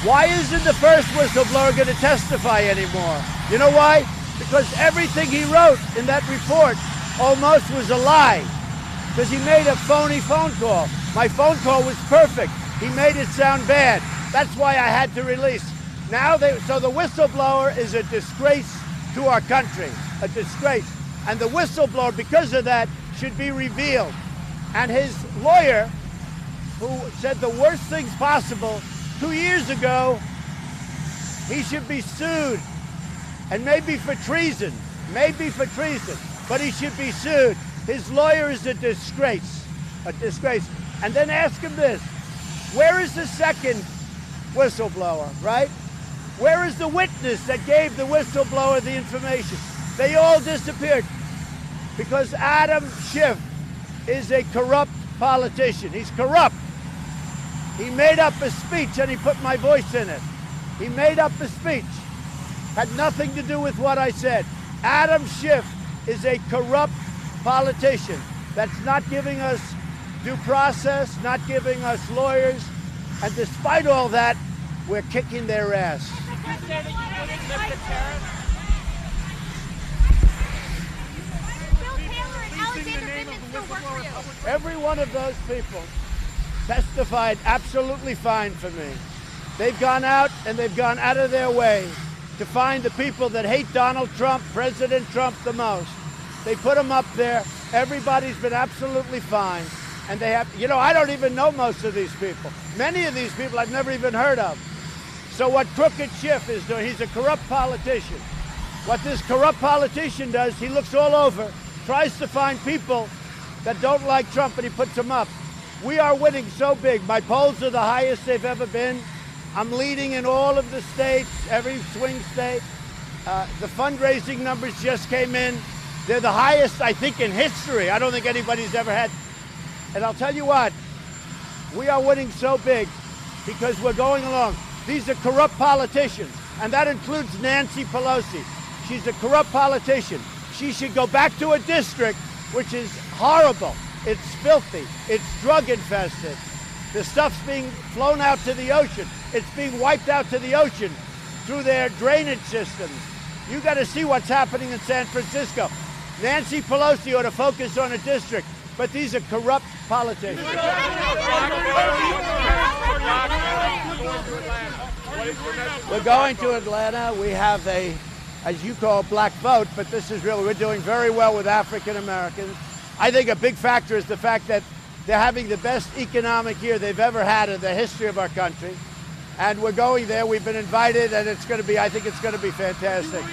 Why isn't the first whistleblower going to testify anymore? You know why? Because everything he wrote in that report almost was a lie. Because he made a phony phone call. My phone call was perfect. He made it sound bad. That's why I had to release. So the whistleblower is a disgrace to our country, a disgrace. And the whistleblower, because of that, should be revealed. And his lawyer, who said the worst things possible 2 years ago, he should be sued. And maybe for treason, but he should be sued. His lawyer is a disgrace. And then ask him this, where is the second whistleblower, right? Where is the witness that gave the whistleblower the information? They all disappeared because Adam Schiff is a corrupt politician. He's corrupt. He made up a speech and he put my voice in it. He made up a speech. Had nothing to do with what I said. Adam Schiff is a corrupt politician that's not giving us due process, not giving us lawyers, and despite all that, we're kicking their ass. Every one of those people testified absolutely fine for me. They've gone out and they've gone out of their way to find the people that hate Donald Trump, President Trump, the most. They put them up there. Everybody's been absolutely fine. And they have, I don't even know most of these people. Many of these people I've never even heard of. So what Crooked Schiff is doing, he's a corrupt politician. What this corrupt politician does, he looks all over, tries to find people that don't like Trump, and he puts them up. We are winning so big. My polls are the highest they've ever been. I'm leading in all of the states, every swing state. The fundraising numbers just came in. They're the highest, I think, in history. I don't think anybody's ever had. And I'll tell you what, we are winning so big because we're going along. These are corrupt politicians, and that includes Nancy Pelosi. She's a corrupt politician. She should go back to a district which is horrible. It's filthy. It's drug infested. The stuff's being flown out to the ocean. It's being wiped out to the ocean through their drainage systems. You got to see what's happening in San Francisco. Nancy Pelosi ought to focus on a district, but these are corrupt politicians. We're going to Atlanta. We have a, as you call, black vote, but this is really, we're doing very well with African Americans. I think a big factor is the fact that they're having the best economic year they've ever had in the history of our country. And we're going there. We've been invited, and it's going to be, I think it's going to be fantastic. Can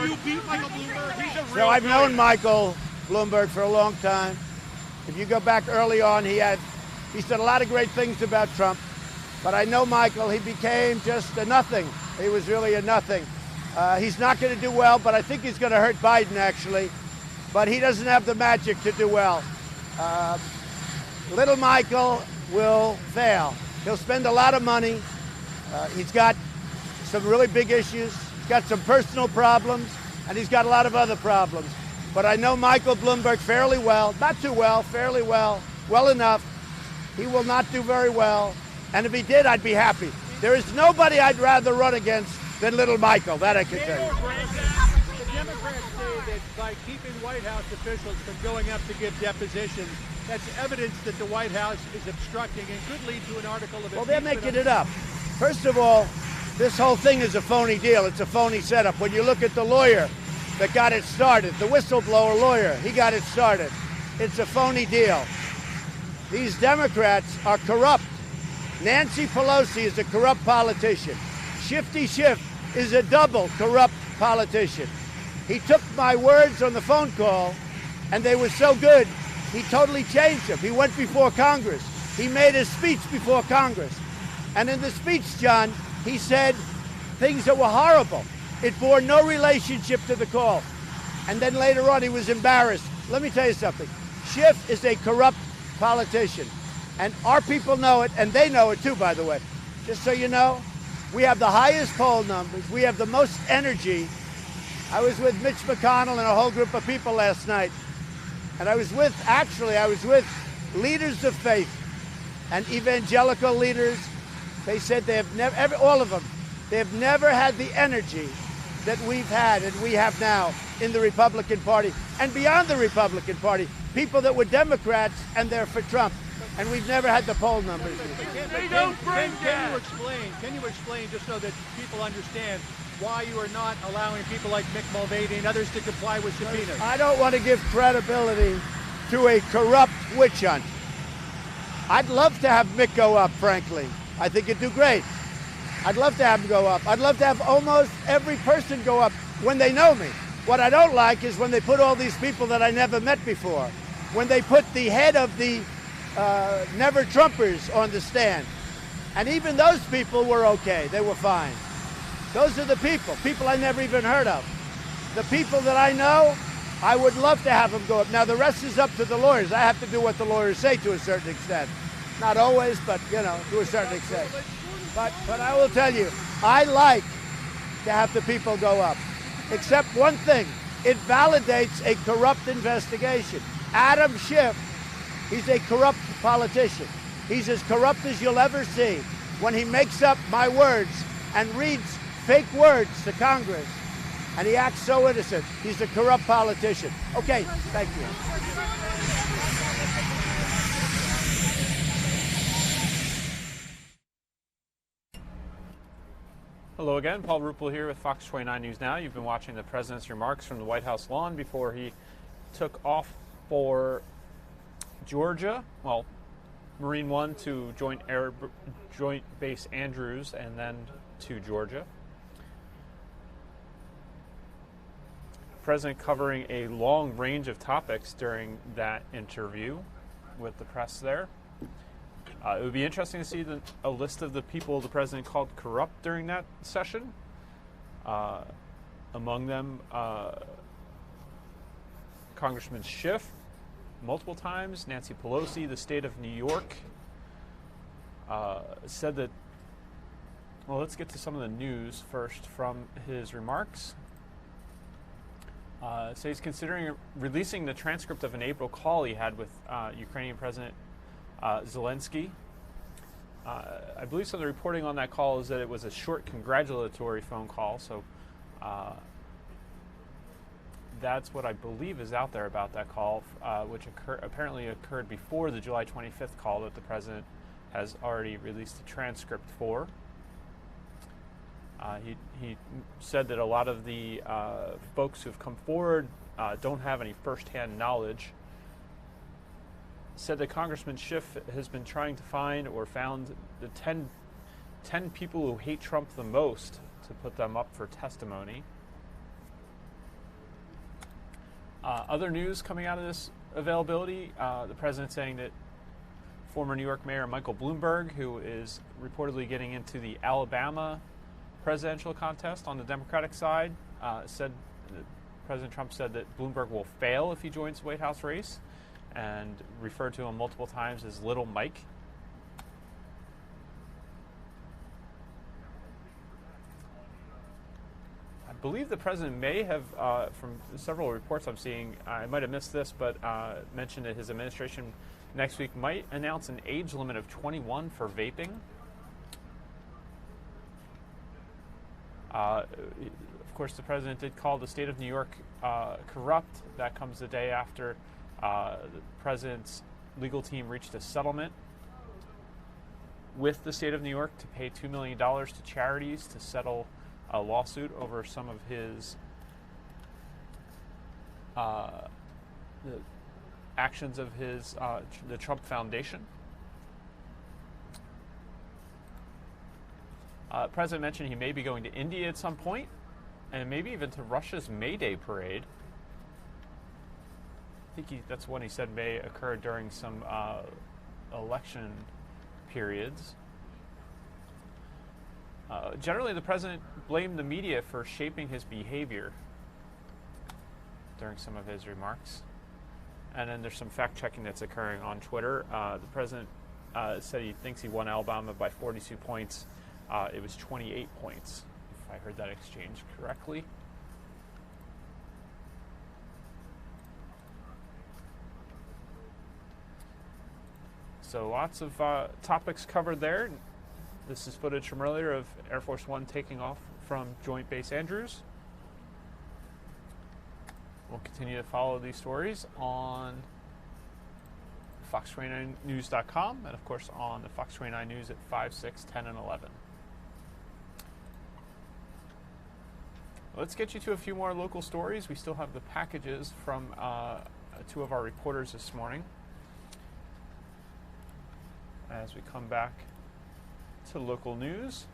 you you beat Michael Bloomberg? He's a real So I've good. known Michael Bloomberg for a long time. If you go back early on, he said a lot of great things about Trump. But I know Michael, he became just a nothing. He was really a nothing. He's not going to do well, but I think he's going to hurt Biden, actually. But he doesn't have the magic to do well. Little Michael will fail. He'll spend a lot of money. He's got some really big issues. He's got some personal problems, and he's got a lot of other problems. But I know Michael Bloomberg fairly well. Not too well, fairly well. Well enough. He will not do very well. And if he did, I'd be happy. There is nobody I'd rather run against than little Michael. That I can tell you. The Democrats say that by keeping White House officials from going up to give depositions, that's evidence that the White House is obstructing and could lead to an article of Well, they're impeachment. making it up. First of all, this whole thing is a phony deal. It's a phony setup. When you look at the lawyer that got it started, the whistleblower lawyer, he got it started. It's a phony deal. These Democrats are corrupt. Nancy Pelosi is a corrupt politician. Shifty Schiff is a double corrupt politician. He took my words on the phone call, and they were so good, he totally changed them. He went before Congress. He made a speech before Congress. And in the speech, John, he said things that were horrible. It bore no relationship to the call. And then later on, he was embarrassed. Let me tell you something. Schiff is a corrupt politician. And our people know it, and they know it too, by the way. Just so you know, we have the highest poll numbers. We have the most energy. I was with Mitch McConnell and a whole group of people last night. And I was with leaders of faith and evangelical leaders. They said they have never, all of them, they have never had the energy that we've had and we have now in the Republican Party and beyond the Republican Party. People that were Democrats and they're for Trump. And we've never had the poll numbers. Can you explain, just so that people understand, why you are not allowing people like Mick Mulvaney and others to comply with subpoenas? I don't want to give credibility to a corrupt witch hunt. I'd love to have Mick go up, frankly. I think he'd do great. I'd love to have him go up. I'd love to have almost every person go up when they know me. What I don't like is when they put all these people that I never met before, when they put the head of the Never Trumpers on the stand. And even those people were okay. They were fine. Those are the people I never even heard of. The people that I know, I would love to have them go up. Now, the rest is up to the lawyers. I have to do what the lawyers say to a certain extent. Not always, but, you know, to a certain extent. But I will tell you, I like to have the people go up. Except one thing, it validates a corrupt investigation. Adam Schiff, he's a corrupt politician. He's as corrupt as you'll ever see when he makes up my words and reads fake words to Congress. And he acts so innocent. He's a corrupt politician. Okay, thank you. Hello again, Paul Ruppel here with Fox 29 News Now. You've been watching the president's remarks from the White House lawn before he took off for Georgia, well, Marine One to Joint Base Andrews and then to Georgia. President covering a long range of topics during that interview with the press there. It would be interesting to see a list of the people the president called corrupt during that session. Among them, Congressman Schiff, multiple times. Nancy Pelosi, the state of New York, said that, well, let's get to some of the news first from his remarks. So he's considering releasing the transcript of an April call he had with Ukrainian President Zelensky. I believe some of the reporting on that call is that it was a short congratulatory phone call, so that's what I believe is out there about that call, which apparently occurred before the July 25th call that the president has already released the transcript for. He said that a lot of the folks who have come forward don't have any firsthand knowledge. Said that Congressman Schiff has been trying to find or found the 10 people who hate Trump the most to put them up for testimony. Other news coming out of this availability, the president saying that former New York Mayor Michael Bloomberg, who is reportedly getting into the Alabama presidential contest on the Democratic side, said President Trump said that Bloomberg will fail if he joins the White House race, and referred to him multiple times as Little Mike. I believe the president may have, from several reports I'm seeing, I might have missed this, but mentioned that his administration next week might announce an age limit of 21 for vaping. Of course, the president did call the state of New York corrupt. That comes the day after the president's legal team reached a settlement with the state of New York to pay $2 million to charities to settle a lawsuit over some of his the actions of his the Trump Foundation. The president mentioned he may be going to India at some point, and maybe even to Russia's May Day parade. I think that's when he said may occur during some election periods. Generally, the president blamed the media for shaping his behavior during some of his remarks. And then there's some fact-checking that's occurring on Twitter. The president said he thinks he won Alabama by 42 points. It was 28 points, if I heard that exchange correctly. So lots of topics covered there. This is footage from earlier of Air Force One taking off from Joint Base Andrews. We'll continue to follow these stories on fox29news.com and, of course, on the Fox 29 News at 5, 6, 10, and 11. Let's get you to a few more local stories. We still have the packages from two of our reporters this morning as we come back to local news.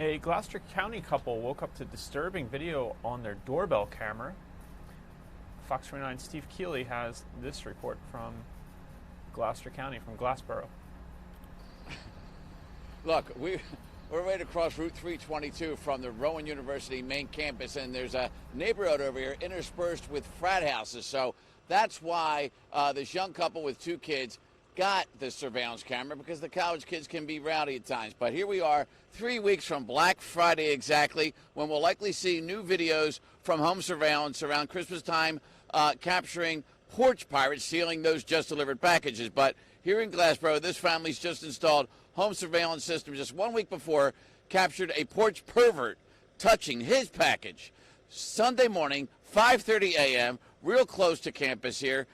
A Gloucester County couple woke up to disturbing video on their doorbell camera. Fox 29's Steve Keeley has this report from Gloucester County, from Glassboro. Look, we're right across Route 322 from the Rowan University main campus, and there's a neighborhood over here interspersed with frat houses. So that's why this young couple with two kids got this surveillance camera, because the college kids can be rowdy at times. But here we are 3 weeks from Black Friday exactly, when we'll likely see new videos from home surveillance around Christmas time capturing porch pirates stealing those just delivered packages. But here in Glassboro, this family's just installed home surveillance system just 1 week before, captured a porch pervert touching his package. Sunday morning, 5:30 a.m., real close to campus here.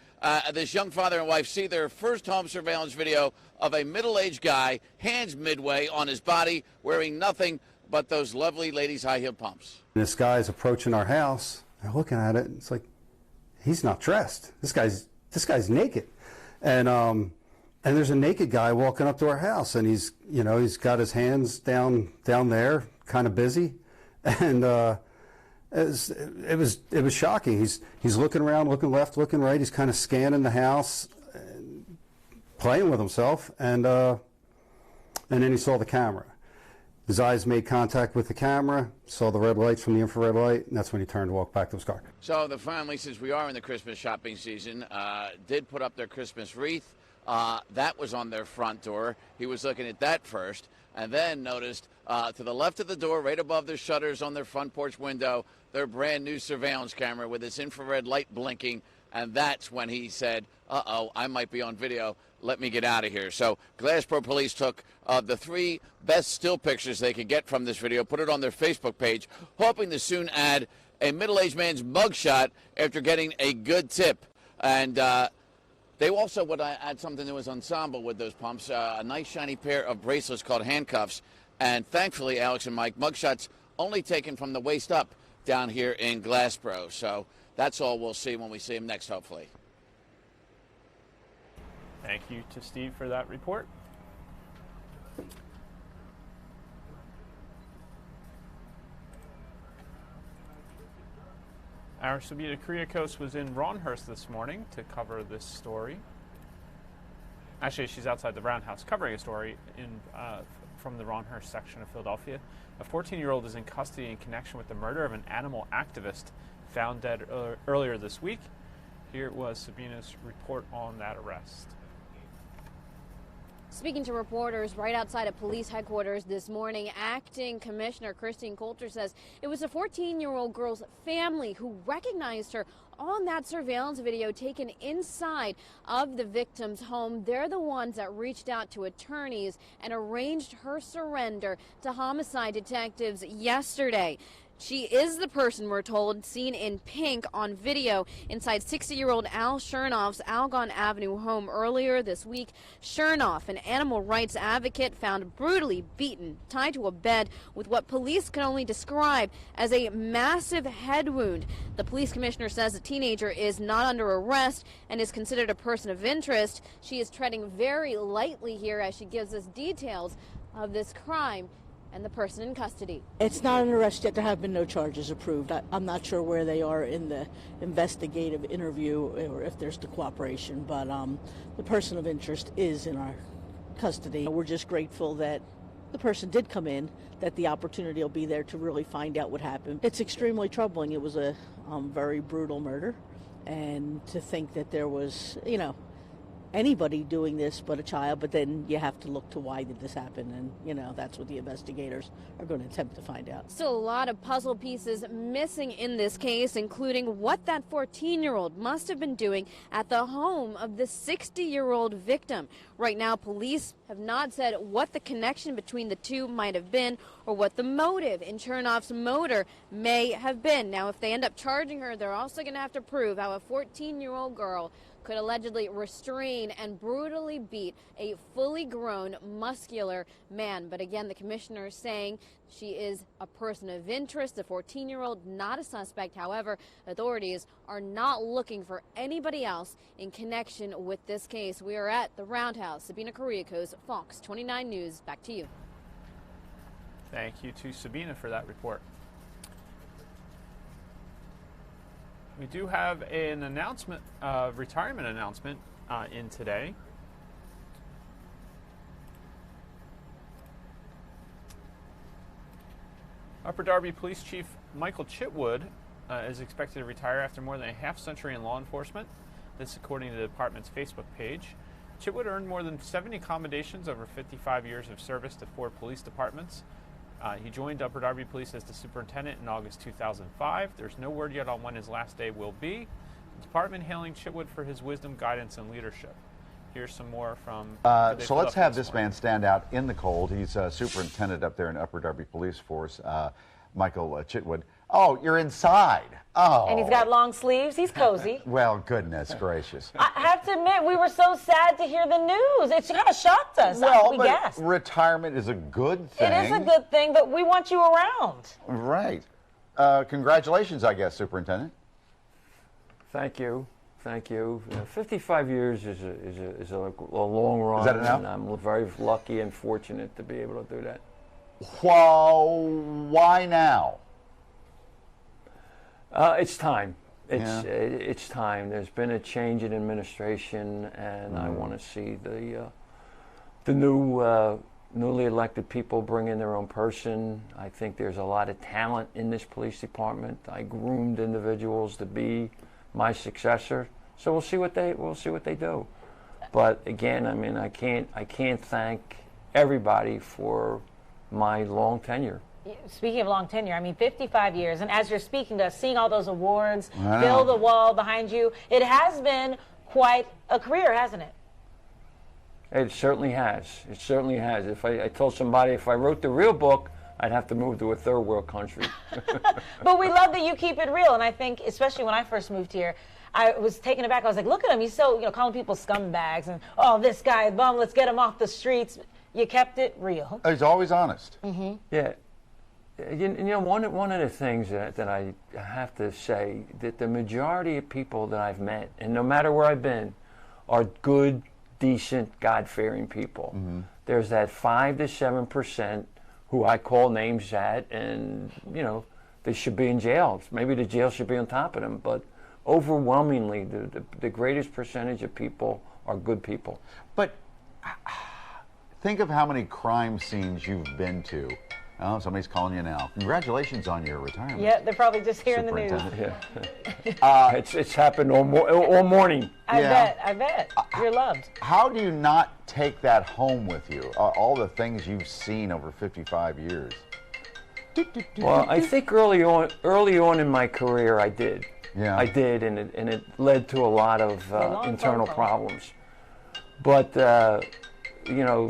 This young father and wife see their first home surveillance video of a middle-aged guy, hands midway on his body, wearing nothing but those lovely ladies' high-heel pumps. This guy's approaching our house. They're looking at it. And it's like, he's not dressed. This guy's naked, and there's a naked guy walking up to our house, and he's got his hands down there, kind of busy, and. It was shocking. He's looking around, looking left, looking right. He's kind of scanning the house, playing with himself, and then he saw the camera. His eyes made contact with the camera, saw the red lights from the infrared light, and that's when he turned to walk back to his car. So the family, since we are in the Christmas shopping season, did put up their Christmas wreath. That was on their front door. He was looking at that first, and then noticed to the left of the door, right above their shutters on their front porch window, their brand new surveillance camera with its infrared light blinking. And that's when he said, uh-oh, I might be on video. Let me get out of here. So Glassboro police took the 3 best still pictures they could get from this video, put it on their Facebook page, hoping to soon add a middle-aged man's mugshot after getting a good tip. And they also would add something that was ensemble with those pumps, a nice shiny pair of bracelets called handcuffs. And thankfully, Alex and Mike, mugshots only taken from the waist up down here in Glassboro. So that's all we'll see when we see him next, hopefully. Thank you to Steve for that report. Our Sabina Kriakos was in Rhawnhurst this morning to cover this story. Actually, she's outside the Rhawnhurst covering a story from the Rhawnhurst section of Philadelphia. A 14-year-old is in custody in connection with the murder of an animal activist found dead earlier this week. Here was Sabina's report on that arrest. Speaking to reporters right outside of police headquarters this morning, Acting Commissioner Christine Coulter says it was a 14-year-old girl's family who recognized her on that surveillance video taken inside of the victim's home. They're the ones that reached out to attorneys and arranged her surrender to homicide detectives yesterday. She is the person, we're told, seen in pink on video inside 60-year-old Al Chernoff's Algon Avenue home earlier this week. Chernoff, an animal rights advocate, found brutally beaten, tied to a bed with what police can only describe as a massive head wound. The police commissioner says the teenager is not under arrest and is considered a person of interest. She is treading very lightly here as she gives us details of this crime and the person in custody. It's not an arrest yet. There have been no charges approved. I'm not sure where they are in the investigative interview or if there's the cooperation, but the person of interest is in our custody. We're just grateful that the person did come in, that the opportunity will be there to really find out what happened. It's extremely troubling. It was a very brutal murder, and to think that there was, anybody doing this but a child, but then you have to look to why did this happen, and that's what the investigators are going to attempt to find out. Still a lot of puzzle pieces missing in this case, including what that 14-year-old must have been doing at the home of the 60-year-old victim. Right now, police have not said what the connection between the two might have been or what the motive in Chernoff's motor may have been. Now, if they end up charging her, they're also going to have to prove how a 14-year-old girl could allegedly restrain and brutally beat a fully grown, muscular man. But again, the commissioner is saying she is a person of interest, the 14-year-old, not a suspect. However, authorities are not looking for anybody else in connection with this case. We are at the Roundhouse. Sabina Kriakos, Fox 29 News. Back to you. Thank you to Sabina for that report. We do have an announcement, retirement announcement in today. Upper Darby Police Chief Michael Chitwood is expected to retire after more than a half-century in law enforcement. This according to the department's Facebook page. Chitwood earned more than 70 commendations over 55 years of service to 4 police departments. He joined Upper Darby Police as the superintendent in August 2005. There's no word yet on when his last day will be. The department hailing Chitwood for his wisdom, guidance, and leadership. Here's some more from... So let's have this man stand out in the cold. He's superintendent up there in Upper Darby Police Force, Michael Chitwood. Oh, you're inside. Oh. And he's got long sleeves. He's cozy. Well, goodness gracious. I have to admit, we were so sad to hear the news. It kind of shocked us. Well, we guessed. Retirement is a good thing. It is a good thing, but we want you around. Right. Congratulations, I guess, Superintendent. Thank you. Thank you. 55 years is a long run. Is that enough? And I'm very lucky and fortunate to be able to do that. Well, why now? It's time. It's time. There's been a change in administration, and I want to see the newly elected people bring in their own person. I think there's a lot of talent in this police department. I groomed individuals to be my successor, so we'll see what they do. But again, I mean, I can't thank everybody for my long tenure. Speaking of long tenure, I mean, 55 years, and as you're speaking to us, seeing all those awards, build the wall behind you, it has been quite a career, hasn't it? It certainly has. It certainly has. If I told somebody if I wrote the real book, I'd have to move to a third world country. But we love that you keep it real, and I think, especially when I first moved here, I was taken aback. I was like, look at him. He's so, calling people scumbags and, oh, this guy, bum, let's get him off the streets. You kept it real. He's always honest. Mm-hmm. Yeah. One of the things that I have to say, that the majority of people that I've met, and no matter where I've been, are good, decent, God-fearing people. There's that 5 to 7% who I call names at, and you know, they should be in jail. Maybe the jail should be on top of them, but overwhelmingly, the greatest percentage of people are good people. But think of how many crime scenes you've been to. Oh, somebody's calling you now. Congratulations on your retirement. Yeah, they're probably just hearing the news. It's happened all morning. I bet. You're loved. How do you not take that home with you? All the things you've seen over 55 years. Well, I think early on in my career, I did. Yeah. I did, and it led to a lot of internal problems. But you know,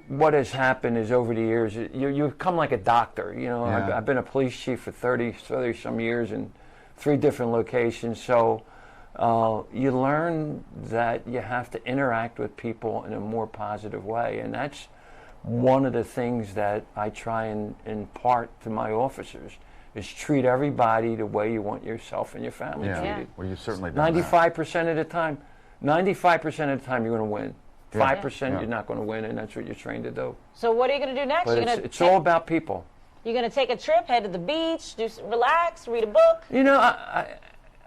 what has happened is over the years, you become like a doctor. You know, Yeah. I've been a police chief for 30 some years in 3 different locations. So you learn that you have to interact with people in a more positive way, and that's one of the things that I try and impart to my officers is treat everybody the way you want yourself and your family treated. Well, you've certainly done 95% of the time, 95% of the time you're going to win. 5% Yeah. you're not going to win, and that's what you're trained to do. So what are you going to do next? But it's all about people. You're going to take a trip, head to the beach, relax, read a book? You know,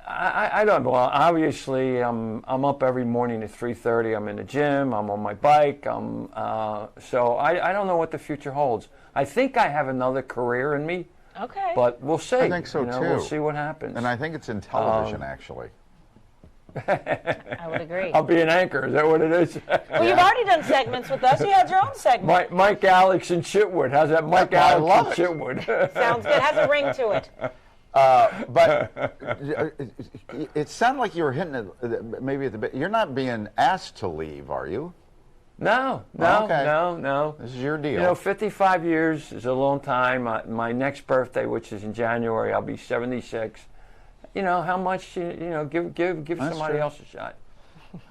I don't know. Well, obviously, I'm up every morning at 3:30. I'm in the gym. I'm on my bike. So I don't know what the future holds. I think I have another career in me. Okay. But we'll see. I think so, too. We'll see what happens. And I think it's in television, actually. I would agree. I'll be an anchor. Is that what it is? Well, you've already done segments with us. You had your own segment. Mike, Alex, and Chitwood. How's that? Mike, Alex, and Chitwood. Sounds good. Has a ring to it. But it sounded like you were hitting it maybe at the bit. You're not being asked to leave, are you? No. This is your deal. You know, 55 years is a long time. My next birthday, which is in January, I'll be 76. You know, how much, give somebody else a shot.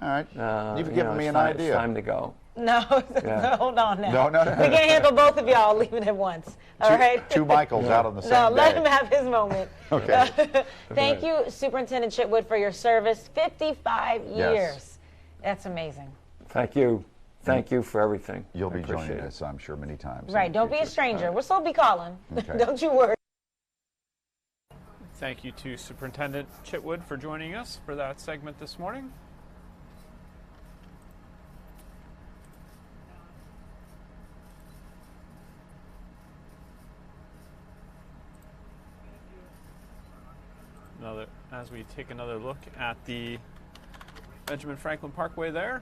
All right. You've given me an idea. It's time to go. No, hold on now. No. We can't handle both of y'all leaving at once. All right? Two Michaels out on the same day. No, let him have his moment. Okay. Thank you, Superintendent Chitwood, for your service. 55 years. Yes. That's amazing. Thank you. Thank you for everything. You'll be joining us, I'm sure, many times. Right. Don't be a stranger. We'll still be calling. Okay. Don't you worry. Thank you to Superintendent Chitwood for joining us for that segment this morning. As we take another look at the Benjamin Franklin Parkway there.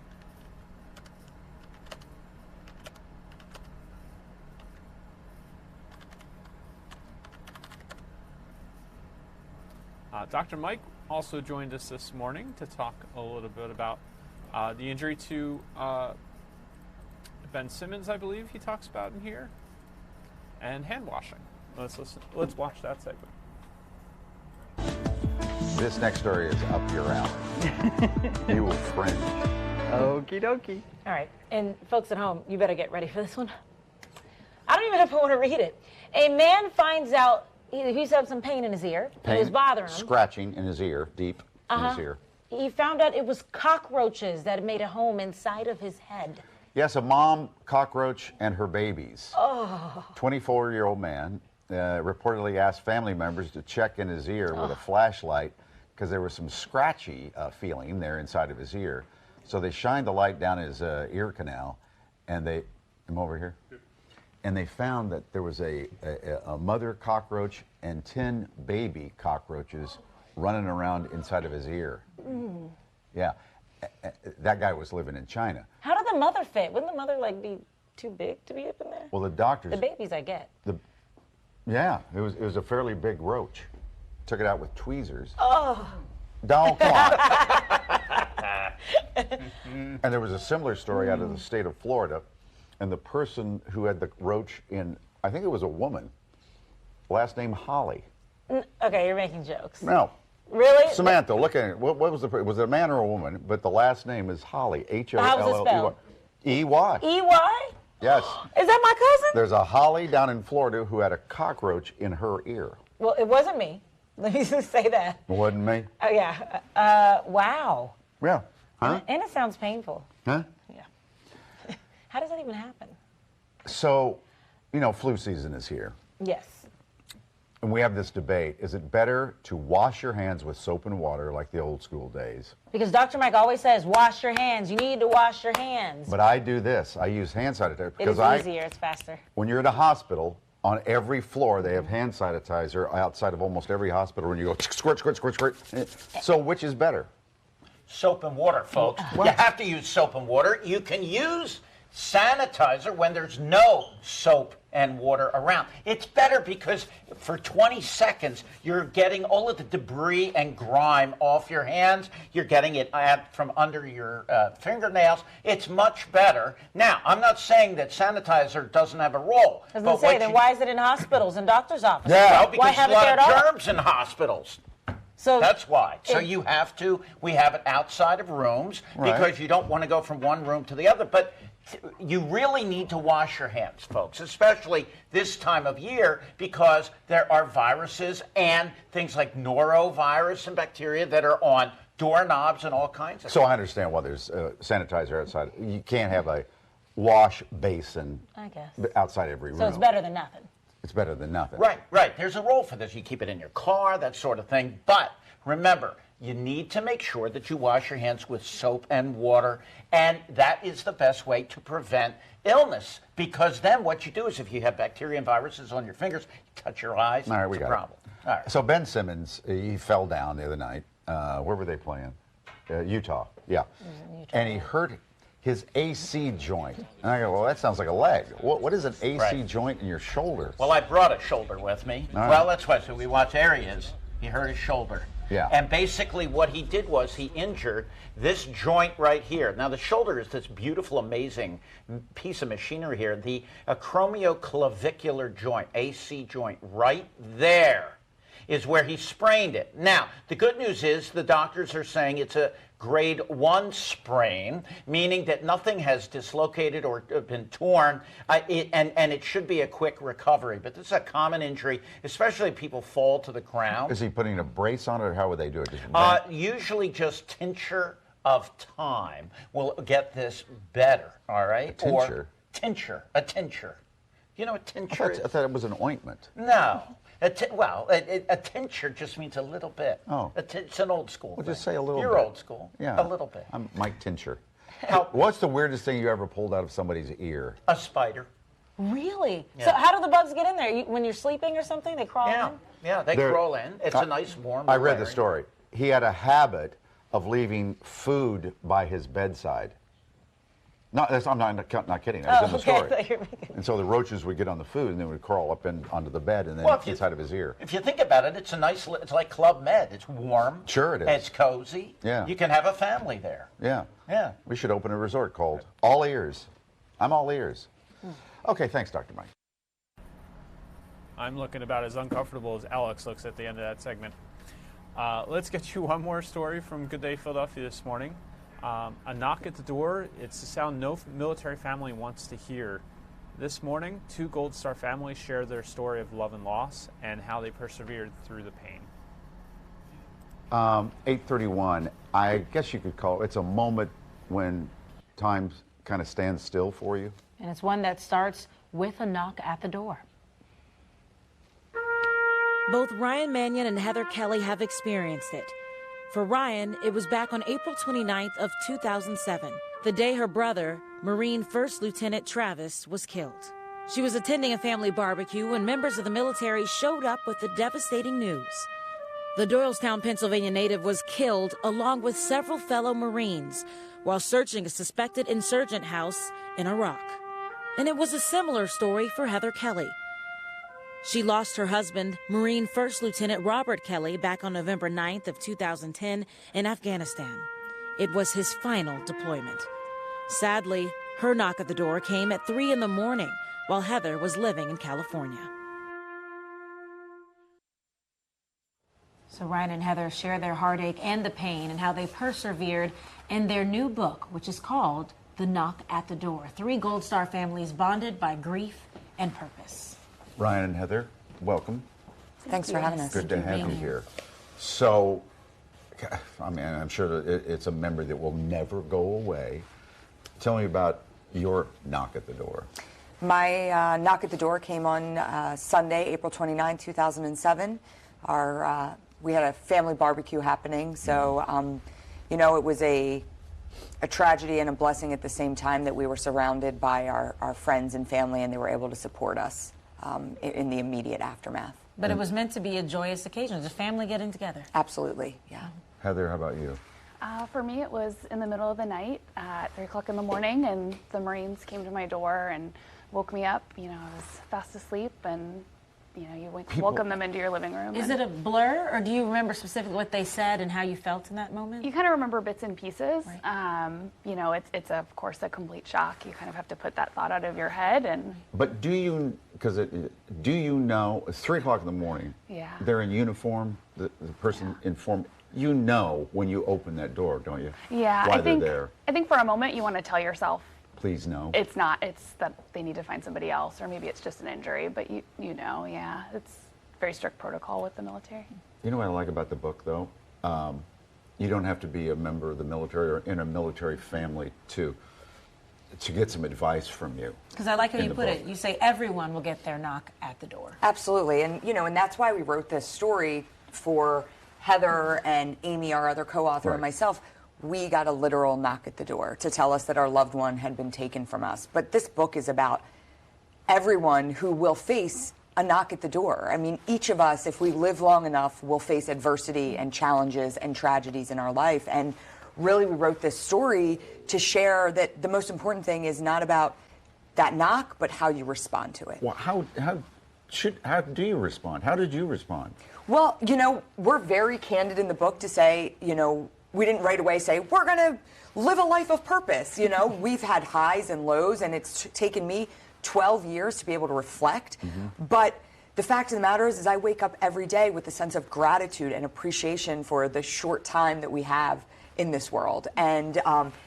Dr. Mike also joined us this morning to talk a little bit about the injury to Ben Simmons, I believe he talks about in here, and hand washing. Let's watch that segment. This next story is up your alley. You will cringe. Okie dokie. All right. And folks at home, you better get ready for this one. I don't even know if I want to read it. A man finds out he used to have some pain in his ear. It was bothering him. Scratching in his ear, deep in his ear. He found out it was cockroaches that had made a home inside of his head. Yes, a mom cockroach and her babies. Oh. 24-year-old man reportedly asked family members to check in his ear with a flashlight because there was some scratchy feeling there inside of his ear. So they shined the light down his ear canal, and I'm over here. And they found that there was a mother cockroach and 10 baby cockroaches running around inside of his ear. Mm. Yeah, that guy was living in China. How did the mother fit? Wouldn't the mother be too big to be up in there? Well, the doctors. The babies, I get. Yeah, it was a fairly big roach. Took it out with tweezers. Oh. Don't come on. And there was a similar story out of the state of Florida, and the person who had the roach in, I think it was a woman, last name Holly. Okay, you're making jokes. No. Really? Samantha, look at it. What was was it a man or a woman? But the last name is Holly. H-O-L-L-E-Y. How was it spelled? E-Y. E-Y? Yes. Is that my cousin? There's a Holly down in Florida who had a cockroach in her ear. Well, it wasn't me. Let me just say that. Wasn't me? Oh, yeah. Wow. Yeah. Huh? And it sounds painful. Huh? Yeah. How does that even happen? So, flu season is here. Yes. And we have this debate. Is it better to wash your hands with soap and water like the old school days? Because Dr. Mike always says, wash your hands. You need to wash your hands. But I do this. I use hand sanitizer. It is easier. It's faster. When you're at a hospital, on every floor, they have hand sanitizer outside of almost every hospital, and you go squirt, squirt, squirt, squirt. So which is better? Soap and water, folks. You have to use soap and water. You can use sanitizer when there's no soap and water around. It's better because for 20 seconds, you're getting all of the debris and grime off your hands. You're getting it from under your fingernails. It's much better. Now, I'm not saying that sanitizer doesn't have a role. I was going to say, then why is it in hospitals and doctors' offices? Yeah, well, because why there's a lot of germs in hospitals. So that's why. So we have it outside of rooms because you don't want to go from one room to the other. But you really need to wash your hands, folks, especially this time of year because there are viruses and things like norovirus and bacteria that are on doorknobs and all kinds of So I understand why there's sanitizer outside. You can't have a wash basin outside every room. So it's better than nothing. It's better than nothing. Right. There's a role for this. You keep it in your car, that sort of thing. But remember, you need to make sure that you wash your hands with soap and water, and that is the best way to prevent illness. Because then what you do is if you have bacteria and viruses on your fingers, you touch your eyes, All right, we it's a got problem. All right. So Ben Simmons, he fell down the other night. Where were they playing? Utah. Yeah. And he hurt his AC joint. And I go, well, that sounds like a leg. What is an AC joint in your shoulder? Well, I brought a shoulder with me. All right. Well, that's why. So we watch areas. He hurt his shoulder. Yeah. And basically what he did was he injured this joint right here. Now, the shoulder is this beautiful, amazing piece of machinery here. The acromioclavicular joint, AC joint, right there is where he sprained it. Now, the good news is the doctors are saying it's a grade 1 sprain, meaning that nothing has dislocated or been torn, and it should be a quick recovery. But this is a common injury, especially if people fall to the ground. Is he putting a brace on it, or how would they do it? Usually just tincture of time will get this better, all right? A tincture? A tincture. You know what tincture is? I thought it was an ointment. No. A tincture just means a little bit. Oh. It's an old school thing. Just say a little bit. You're old school. Yeah. A little bit. I'm Mike Tincture. What's the weirdest thing you ever pulled out of somebody's ear? A spider. Really? Yeah. So how do the bugs get in there? When you're sleeping or something, they crawl in? Yeah, they crawl in. It's a nice warm I read the area. story. He had a habit of leaving food by his bedside. No, I'm not kidding. That was in the story. And so the roaches would get on the food and they would crawl up onto the bed and then inside of his ear. If you think about it, it's it's like Club Med. It's warm. Sure it is. It's cozy. Yeah. You can have a family there. Yeah. Yeah. We should open a resort called All Ears. I'm all ears. Okay, thanks, Dr. Mike. I'm looking about as uncomfortable as Alex looks at the end of that segment. Let's get you one more story from Good Day Philadelphia this morning. A knock at the door. It's a sound no military family wants to hear. This morning, 2 Gold Star families share their story of love and loss and how they persevered through the pain. 8:31. I guess you could call it's a moment when time kind of stands still for you. And it's one that starts with a knock at the door. Both Ryan Mannion and Heather Kelly have experienced it. For Ryan, it was back on April 29th of 2007, the day her brother, Marine First Lieutenant Travis, was killed. She was attending a family barbecue when members of the military showed up with the devastating news. The Doylestown, Pennsylvania native was killed along with several fellow Marines while searching a suspected insurgent house in Iraq. And it was a similar story for Heather Kelly. She lost her husband, Marine First Lieutenant Robert Kelly, back on November 9th of 2010 in Afghanistan. It was his final deployment. Sadly, her knock at the door came at 3 a.m. while Heather was living in California. So Ryan and Heather share their heartache and the pain and how they persevered in their new book, which is called The Knock at the Door. 3 Gold Star families bonded by grief and purpose. Ryan and Heather, welcome. Thanks for having us. Good to have you here. So, I mean, I'm sure that it's a memory that will never go away. Tell me about your knock at the door. My knock at the door came on Sunday, April 29, 2007. We had a family barbecue happening, so you know, it was a tragedy and a blessing at the same time that we were surrounded by our friends and family, and they were able to support us in the immediate aftermath. But it was meant to be a joyous occasion. It was a family getting together. Absolutely, yeah. Heather, how about you? For me, it was in the middle of the night at 3 o'clock in the morning, and the Marines came to my door and woke me up. You know, I was fast asleep, and you know, you welcome them into your living room. Is it a blur, or do you remember specifically what they said and how you felt in that moment? You kind of remember bits and pieces. Right. You know, it's of course a complete shock. You kind of have to put that thought out of your head. And But do you know? It's 3 o'clock in the morning. Yeah. They're in uniform. The person informed. You know when you open that door, don't you? Yeah, Why they're there. I think for a moment you want to tell yourself, Please no. it's not. It's that they need to find somebody else, or maybe it's just an injury. But you know, yeah, it's very strict protocol with the military. You know what I like about the book, though? You don't have to be a member of the military or in a military family to get some advice from you. Because I like how in you the put book. it. You say everyone will get their knock at the door. Absolutely, and you know, and that's why we wrote this story for Heather and Amy, our other co-author, and myself. We got a literal knock at the door to tell us that our loved one had been taken from us. But this book is about everyone who will face a knock at the door. I mean, each of us, if we live long enough, will face adversity and challenges and tragedies in our life. And really, we wrote this story to share that the most important thing is not about that knock, but how you respond to it. Well, how do you respond? How did you respond? Well, you know, we're very candid in the book to say, you know, we didn't right away say, we're going to live a life of purpose. You know, we've had highs and lows, and it's taken me 12 years to be able to reflect. But the fact of the matter is I wake up every day with a sense of gratitude and appreciation for the short time that we have in this world. And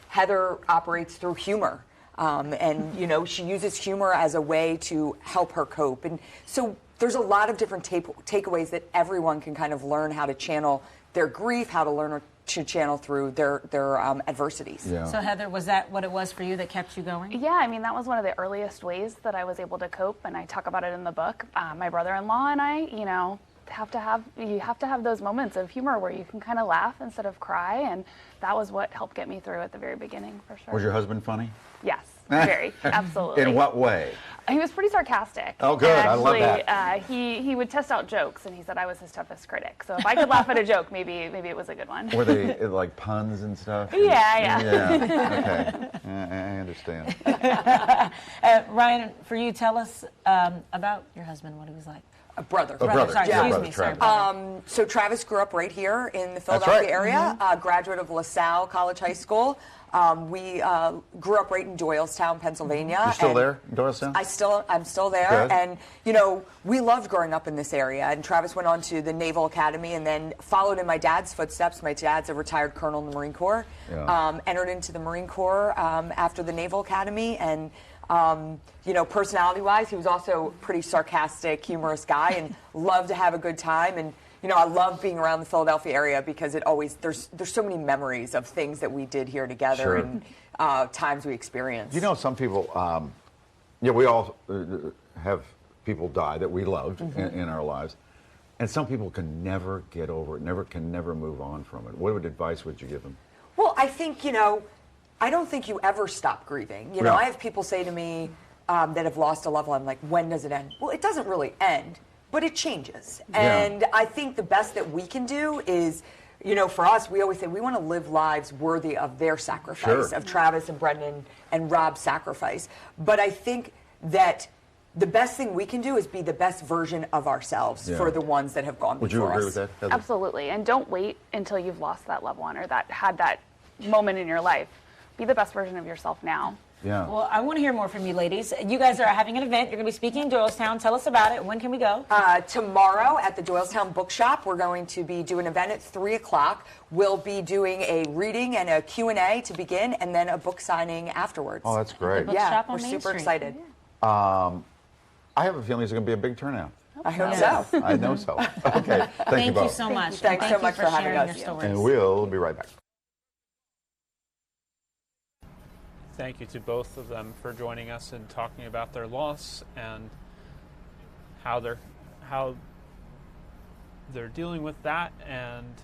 Heather operates through humor. And, you know, she uses humor as a way to help her cope. And so there's a lot of different takeaways that everyone can kind of learn how to channel their grief, how to learn to channel through their adversities. Yeah. So Heather, was that what it was for you that kept you going? Yeah, I mean, that was one of the earliest ways that I was able to cope, and I talk about it in the book. My brother-in-law and I, you know, you have to have those moments of humor where you can kind of laugh instead of cry, and that was what helped get me through at the very beginning, for sure. Was your husband funny? Yes, very, absolutely. In what way? He was pretty sarcastic. Oh, good. And I actually, love that. He would test out jokes, and he said I was his toughest critic. So if I could laugh at a joke, maybe it was a good one. Were they like puns and stuff? Yeah. Okay. I understand. Ryan, for you, tell us about your husband, what he was like. A brother. Brother. Sorry, Yeah, excuse brother, me. Sorry, Travis. brother. So Travis grew up right here in the That's Philadelphia right. area, graduate of LaSalle College High School. We grew up right in Doylestown, Pennsylvania. You're still and there, Doylestown? I'm still there. Good. And, you know, we loved growing up in this area. And Travis went on to the Naval Academy and then followed in my dad's footsteps. My dad's a retired colonel in the Marine Corps. Yeah. Entered into the Marine Corps after the Naval Academy. And, you know, personality-wise, he was also a pretty sarcastic, humorous guy and loved to have a good time. And, you know, I love being around the Philadelphia area because it always, there's so many memories of things that we did here together Sure. and times we experienced. You know, some people, we all have people die that we loved in our lives. And some people can never get over it, can never move on from it. What advice would you give them? Well, I think, you know, I don't think you ever stop grieving. You know, Yeah. I have people say to me that have lost a loved one, like, when does it end? Well, it doesn't really end, but it changes. Yeah. And I think the best that we can do is, you know, for us, we always say we want to live lives worthy of their sacrifice, Sure. of Travis and Brendan and Rob's sacrifice. But I think that the best thing we can do is be the best version of ourselves for the ones that have gone Would you before agree us. with that, Heather? Absolutely. And don't wait until you've lost that loved one or that had that moment in your life. Be the best version of yourself now. Yeah. Well, I want to hear more from you, ladies. You guys are having an event. You're going to be speaking in Doylestown. Tell us about it. When can we go? Tomorrow at the Doylestown Bookshop, we're going to be doing an event at 3 o'clock. We'll be doing a reading and a Q&A to begin, and then a book signing afterwards. Oh, that's great. bookshop Yeah, on we're Main super Street. excited. I have a feeling it's going to be a big turnout. I hope Yeah. so. I know so. Okay. Thank you both. So much. Thanks so much for having sharing us. your stories. And we'll be right back. Thank you to both of them for joining us and talking about their loss and how they're dealing with that and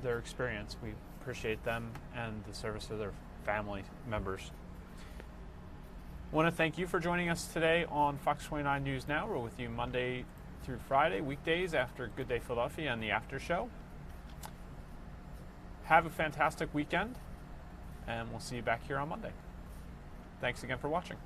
their experience. We appreciate them and the service of their family members. I want to thank you for joining us today on Fox 29 News Now. We're with you Monday through Friday, weekdays after Good Day Philadelphia and the after show. Have a fantastic weekend, and we'll see you back here on Monday. Thanks again for watching.